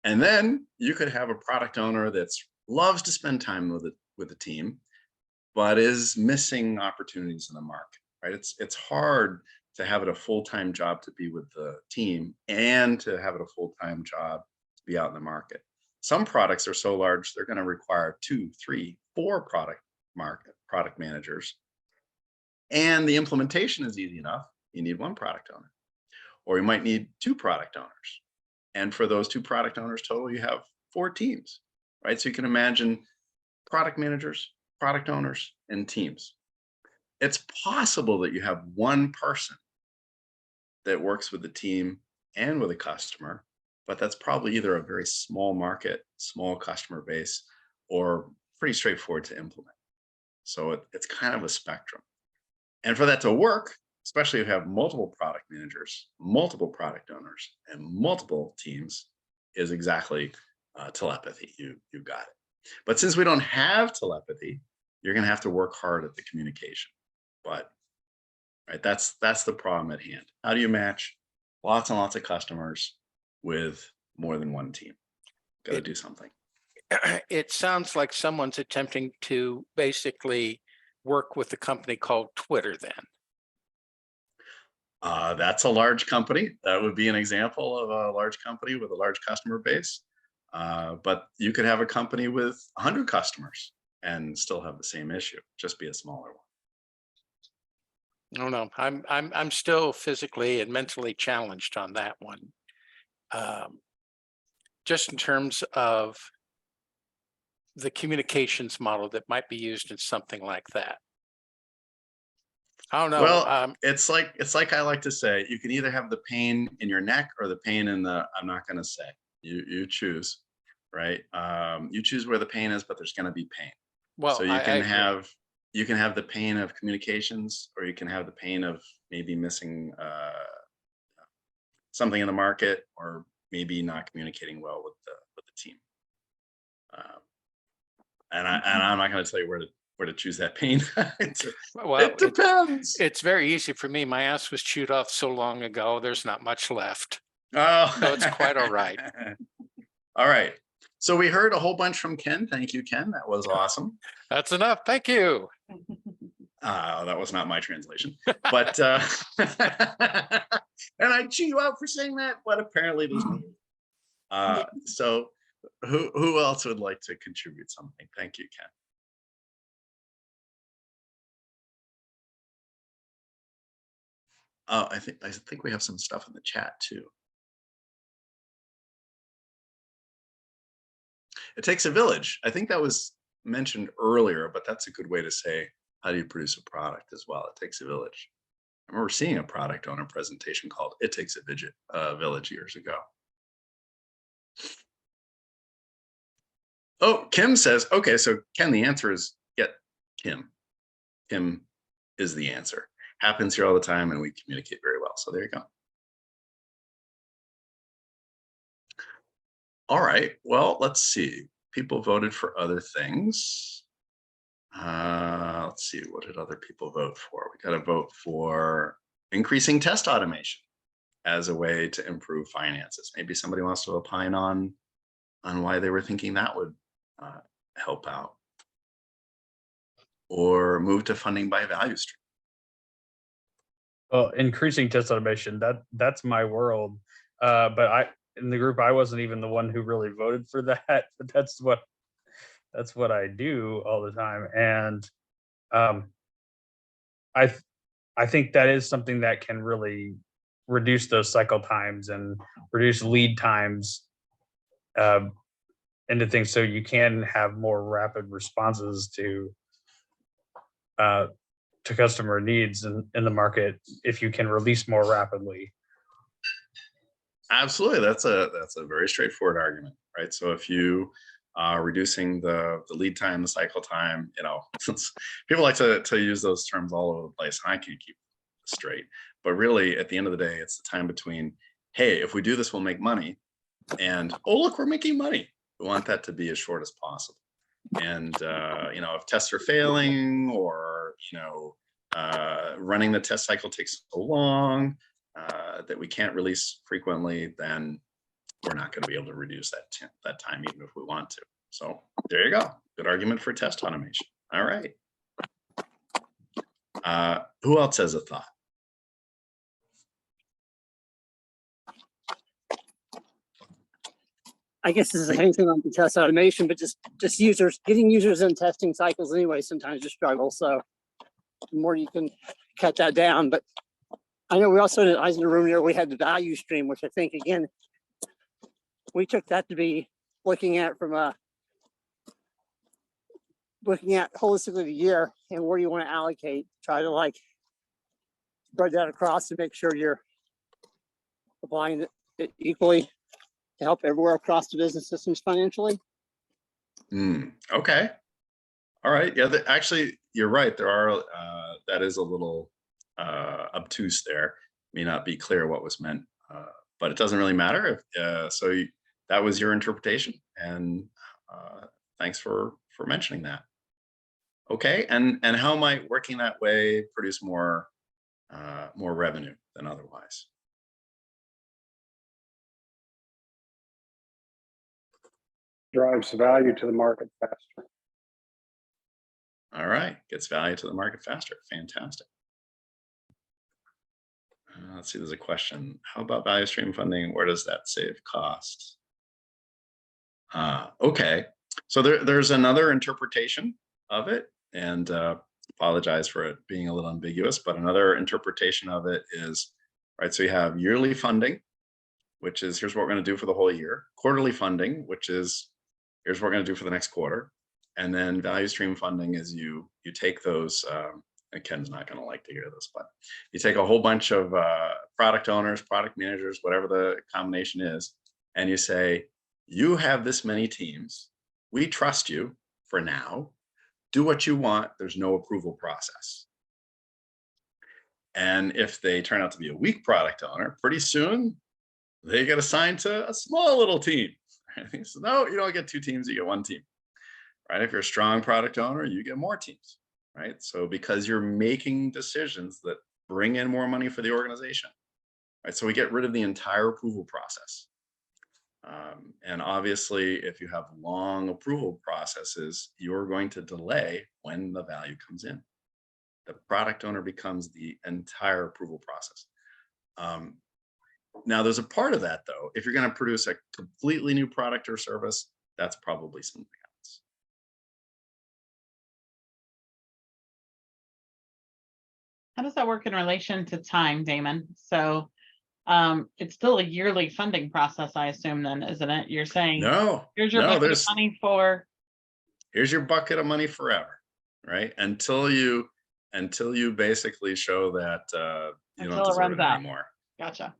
And then you could have a product owner that's loves to spend time with the team, but is missing opportunities in the market, right? It's hard to have it a full-time job to be with the team and to have it a full-time job to be out in the market. Some products are so large, they're going to require 2, 3, 4 product product managers. And the implementation is easy enough. You need one product owner, or you might need 2 product owners. And for those 2 product owners total, you have 4 teams, right? So you can imagine product managers, product owners, and teams. It's possible that you have one person that works with the team and with a customer, but that's probably either a very small market, small customer base, or pretty straightforward to implement. So it's kind of a spectrum. And for that to work, especially if you have multiple product managers, multiple product owners, and multiple teams, is exactly telepathy. You got it. But since we don't have telepathy, you're going to have to work hard at the communication. But right, that's the problem at hand. How do you match lots and lots of customers with more than one team? Got to do something. It sounds like someone's attempting to basically work with a company called Twitter then. That's a large company. That would be an example of a large company with a large customer base. But you could have a company with 100 customers and still have the same issue, just be a smaller one. I don't know. I'm still physically and mentally challenged on that one. Just in terms of the communications model that might be used in something like that. I don't know. Well, it's like I like to say, you can either have the pain in your neck or the pain in the I'm not going to say. You choose, right? You choose where the pain is, but there's going to be pain. Well, so you can have the pain of communications, or you can have the pain of maybe missing something in the market, or maybe not communicating well with the team. And I'm not going to tell you where to choose that pain. Well, it depends. It's very easy for me. My ass was chewed off so long ago. There's not much left. Oh, so it's quite all right. All right. So we heard a whole bunch from Ken. Thank you, Ken. That was awesome. That's enough. Thank you. That was not my translation, but and I chew you out for saying that, but apparently there's no. So who else would like to contribute something? Thank you, Ken. I think we have some stuff in the chat too. It takes a village. I think that was mentioned earlier, but that's a good way to say, how do you produce a product as well? It takes a village. I remember seeing a product owner presentation called It Takes a Village years ago. Oh, Kim says, okay, so Ken, the answer is get Kim. Kim is the answer. Happens here all the time, and we communicate very well. So there you go. All right, well, let's see. People voted for other things. Let's see, what did other people vote for? We got to vote for increasing test automation as a way to improve finances. Maybe somebody wants to opine on why they were thinking that would help out. Or move to funding by value stream. Well, increasing test automation, that's my world. But in the group, I wasn't even the one who really voted for that. But that's what I do all the time. And I think that is something that can really reduce those cycle times and reduce lead times into things, so you can have more rapid responses to customer needs in the market if you can release more rapidly. Absolutely, that's a very straightforward argument, right? So if you are reducing the lead time, the cycle time, people like to use those terms all over the place, and I can't keep it straight. But really, at the end of the day, it's the time between, hey, if we do this, we'll make money, and oh, look, we're making money. We want that to be as short as possible. And if tests are failing, or running the test cycle takes so long that we can't release frequently, then we're not going to be able to reduce that time, even if we want to. So there you go. Good argument for test automation. All right. Who else has a thought? I guess this is anything on the test automation, but just users, getting users in testing cycles anyway, sometimes you struggle. So the more you can cut that down. But I know we also, I was in the room here, we had the value stream, which I think, again, we took that to be looking at holistically the year and where you want to allocate, try to like spread that across to make sure you're applying it equally to help everywhere across the business systems financially. Okay. All right. Yeah, actually, you're right. There are, that is a little obtuse there. May not be clear what was meant, but it doesn't really matter. That was your interpretation, and thanks for mentioning that. Okay, and how might working that way produce more revenue than otherwise? Drives value to the market faster. All right, gets value to the market faster. Fantastic. Let's see, there's a question. How about value stream funding? Where does that save costs? Okay, so there's another interpretation of it, and apologize for it being a little ambiguous, but another interpretation of it is, right, so you have yearly funding, which is here's what we're going to do for the whole year. Quarterly funding, which is here's what we're going to do for the next quarter. And then value stream funding is you take those, and Ken's not going to like to hear this, but you take a whole bunch of product owners, product managers, whatever the combination is, and you say, you have this many teams. We trust you for now. Do what you want. There's no approval process. And if they turn out to be a weak product owner, pretty soon they get assigned to a small little team. So no, you don't get 2 teams, you get 1 team. Right? If you're a strong product owner, you get more teams, right? So because you're making decisions that bring in more money for the organization, right? So we get rid of the entire approval process. And obviously, if you have long approval processes, you're going to delay when the value comes in. The product owner becomes the entire approval process. Now, there's a part of that, though. If you're going to produce a completely new product or service, that's probably something else. How does that work in relation to time, Damon? So it's still a yearly funding process, I assume, then, isn't it? You're saying, no, here's your bucket of money for. Here's your bucket of money forever, right? Until you basically show that you don't deserve it anymore. Gotcha.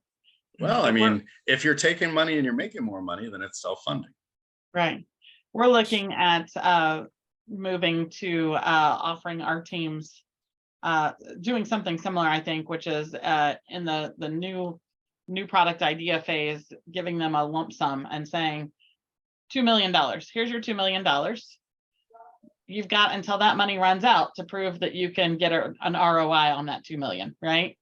Well, I mean, if you're taking money and you're making more money, then it's self-funding. Right. We're looking at moving to offering our teams doing something similar, I think, which is in the new product idea phase, giving them a lump sum and saying, $2 million. Here's your $2 million. You've got until that money runs out to prove that you can get an ROI on that $2 million, right?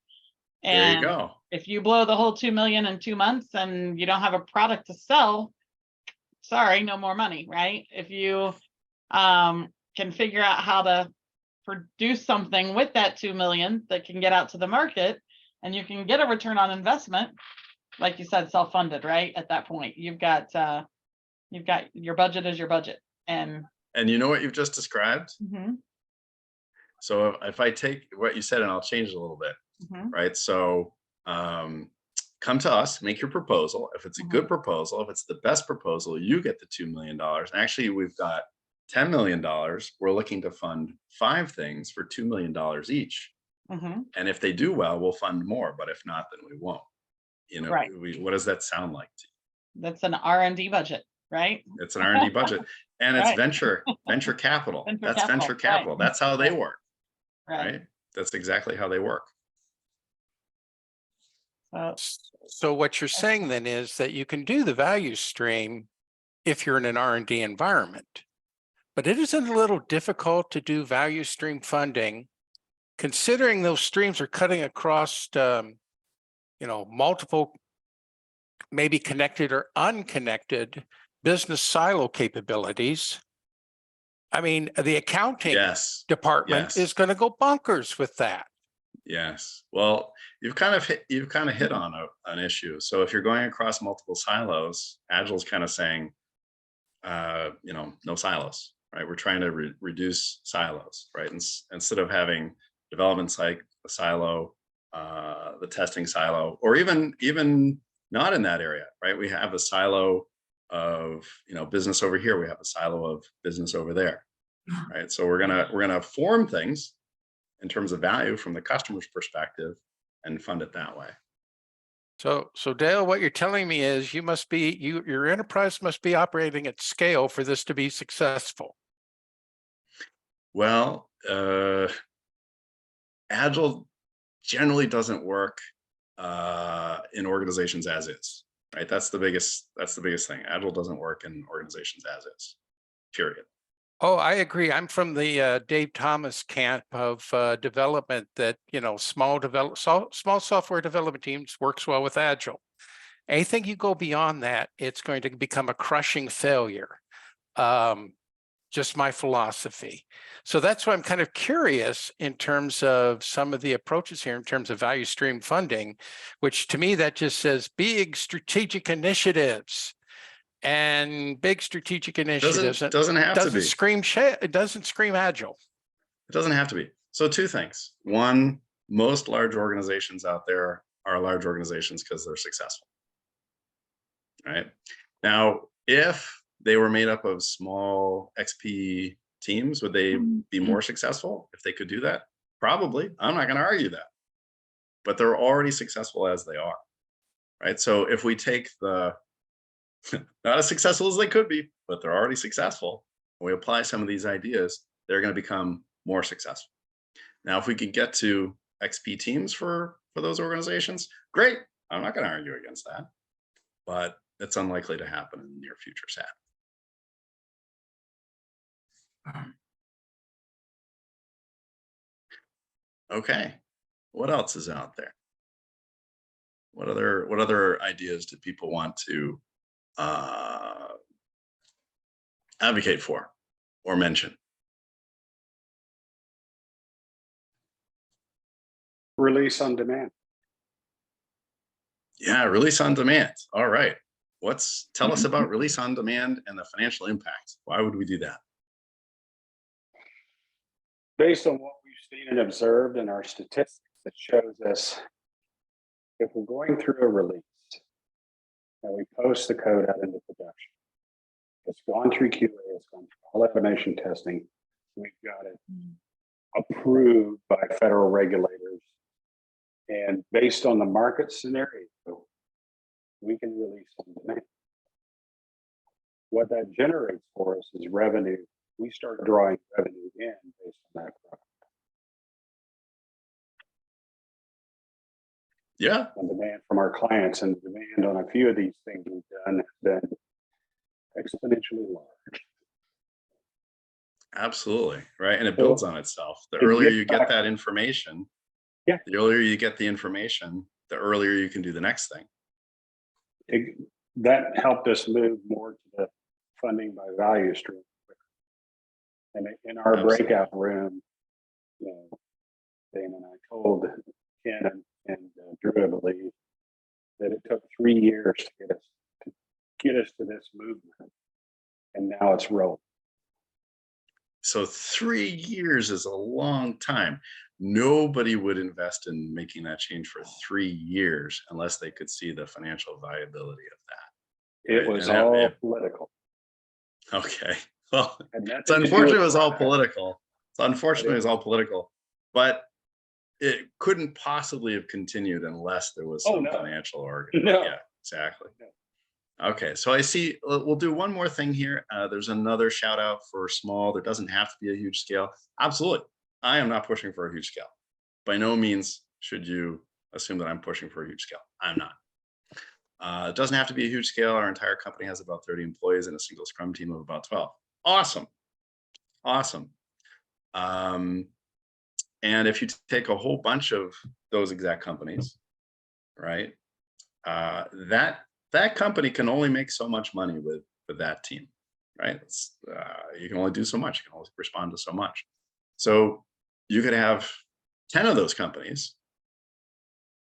And there you go. If you blow the whole $2 million in 2 months and you don't have a product to sell, sorry, no more money, right? If you can figure out how to produce something with that 2 million that can get out to the market, and you can get a return on investment, like you said, self-funded, right? At that point, you've got your budget is your budget, and you know what you've just described. Mm-hmm. So if I take what you said and I'll change it a little bit, Mm-hmm. right? So come to us, make your proposal. If it's a good proposal, if it's the best proposal, you get the $2 million. Actually, we've got $10 million. We're looking to fund 5 things for $2 million each. Mm-hmm. And if they do well, we'll fund more. But if not, then we won't. You know, right. What does that sound like to you? That's an R&D budget, right? It's an R&D budget, and it's right. venture capital. That's venture capital. Right. That's how they work. Right. That's exactly how they work. So what you're saying then is that you can do the value stream if you're in an R&D environment, but it isn't a little difficult to do value stream funding, considering those streams are cutting across, multiple, maybe connected or unconnected business silo capabilities. I mean, the accounting department is going to go bonkers with that. Yes. Well, you've kind of hit on an issue. So if you're going across multiple silos, Agile's kind of saying, no silos, right? We're trying to reduce silos, right? Instead of having development silo, the testing silo, or even not in that area, right? We have a silo of business over here. We have a silo of business over there, right? So we're gonna form things in terms of value from the customer's perspective and fund it that way. So Dale, what you're telling me is your enterprise must be operating at scale for this to be successful. Well, Agile generally doesn't work in organizations as is, right? That's the biggest thing. Agile doesn't work in organizations as is, period. Oh, I agree. I'm from the Dave Thomas camp of development that, small software development teams works well with Agile. Anything you go beyond that, it's going to become a crushing failure. Just my philosophy. So that's why I'm kind of curious in terms of some of the approaches here in terms of value stream funding, which to me, that just says big strategic initiatives. And big strategic initiatives doesn't have to be. It doesn't scream Agile. It doesn't have to be. So two things. One, most large organizations out there are large organizations because they're successful. Right? Now, if they were made up of small XP teams, would they be more successful if they could do that? Probably. I'm not going to argue that. But they're already successful as they are. Right? So if we take the not as successful as they could be, but they're already successful, and we apply some of these ideas, they're going to become more successful. Now, if we could get to XP teams for those organizations, great. I'm not going to argue against that, but it's unlikely to happen in the near future, sad. Okay, what else is out there? What other ideas do people want to advocate for or mention? Release on demand. Yeah, release on demand. All right. Tell us about release on demand and the financial impact. Why would we do that? Based on what we've seen and observed in our statistics, that shows us if we're going through a release and we post the code out into production, it's gone through QA, it's gone through all automation testing, we've got it approved by federal regulators, and based on the market scenario, we can release on demand. What that generates for us is revenue. We start drawing revenue in based on that product. Yeah. On demand from our clients, and demand on a few of these things we've done has been exponentially large. Absolutely. Right. And it builds on itself. The earlier you get that information, the earlier you get the information, the earlier you can do the next thing. That helped us move more to the funding by value stream. And in our breakout room, Damon, I told Ken and Drew, I believe, that it took 3 years to get us to this movement, and now it's rolling. So 3 years is a long time. Nobody would invest in making that change for 3 years unless they could see the financial viability of that. It was all political. Okay. Well, it's unfortunate it was all political. But it couldn't possibly have continued unless there was some financial organ. No. Yeah, exactly. No. Okay, so I see, we'll do one more thing here. There's another shout out for small. There doesn't have to be a huge scale. Absolutely. I am not pushing for a huge scale. By no means should you assume that I'm pushing for a huge scale. I'm not. It doesn't have to be a huge scale. Our entire company has about 30 employees and a single Scrum team of about 12. Awesome. Awesome. And if you take a whole bunch of those exact companies, right, that company can only make so much money with that team, right? You can only do so much. You can only respond to so much. So you could have 10 of those companies,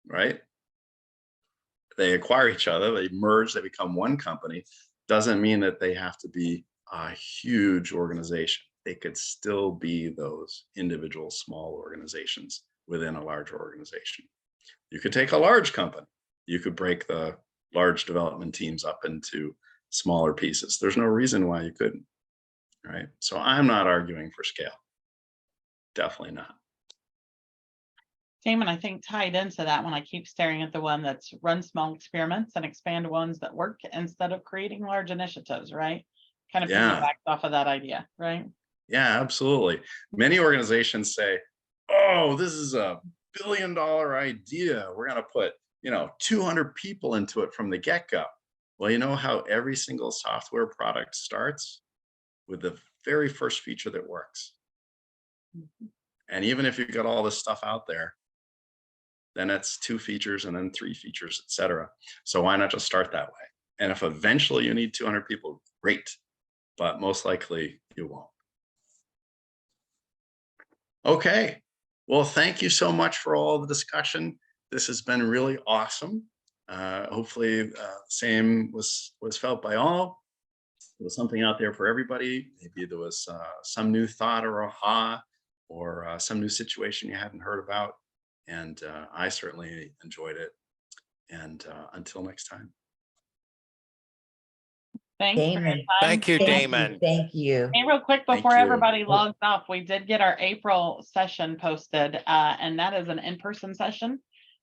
right? They acquire each other, they merge, they become one company. Doesn't mean that they have to be a huge organization. They could still be those individual small organizations within a larger organization. You could take a large company. You could break the large development teams up into smaller pieces. There's no reason why you couldn't, right? So I'm not arguing for scale. Definitely not. Damon, I think tied into that one, I keep staring at the one that's run small experiments and expand ones that work instead of creating large initiatives, right? Kind of Yeah. piggyback off of that idea, right? Yeah, absolutely. Many organizations say, oh, this is a $1 billion idea. We're going to put, 200 people into it from the get-go. Well, you know how every single software product starts? With the very first feature that works. And even if you've got all this stuff out there, then it's 2 features and then 3 features, etc. So why not just start that way? And if eventually you need 200 people, great, but most likely you won't. Okay, well, thank you so much for all the discussion. This has been really awesome. Hopefully same was felt by all. There was something out there for everybody. Maybe there was some new thought or aha, or some new situation you hadn't heard about. And I certainly enjoyed it. And until next time. Thanks for your Damon. time. Thank you, Damon. Thank you. Hey, real quick Thank before you. everybody logs off, we did get our April session posted, and that is an in-person session.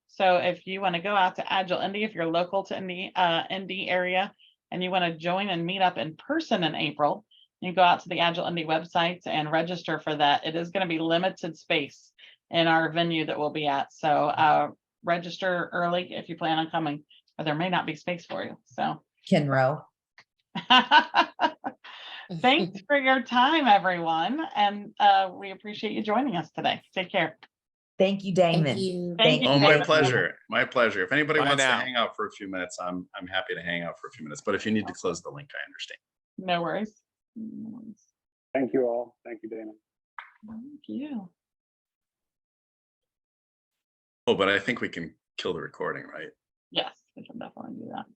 So if you want to go out to Agile Indy, if you're local to Indy area, and you want to join and meet up in person in April, you go out to the Agile Indy website and register for that. It is going to be limited space in our venue that we'll be at. So register early if you plan on coming, or there may not be space for you. So. Kenro. Thanks for your time, everyone. And we appreciate you joining us today. Take care. Thank you, Damon. Thank you. Thank you. Oh, my Damon. pleasure. My pleasure. If anybody Bye wants now. to hang out for a few minutes, I'm happy to hang out for a few minutes. But if you need to close the link, I understand. No worries. No worries. Thank you all. Thank you, Damon. Thank you. Oh, but I think we can kill the recording, right? Yes, we can definitely do that.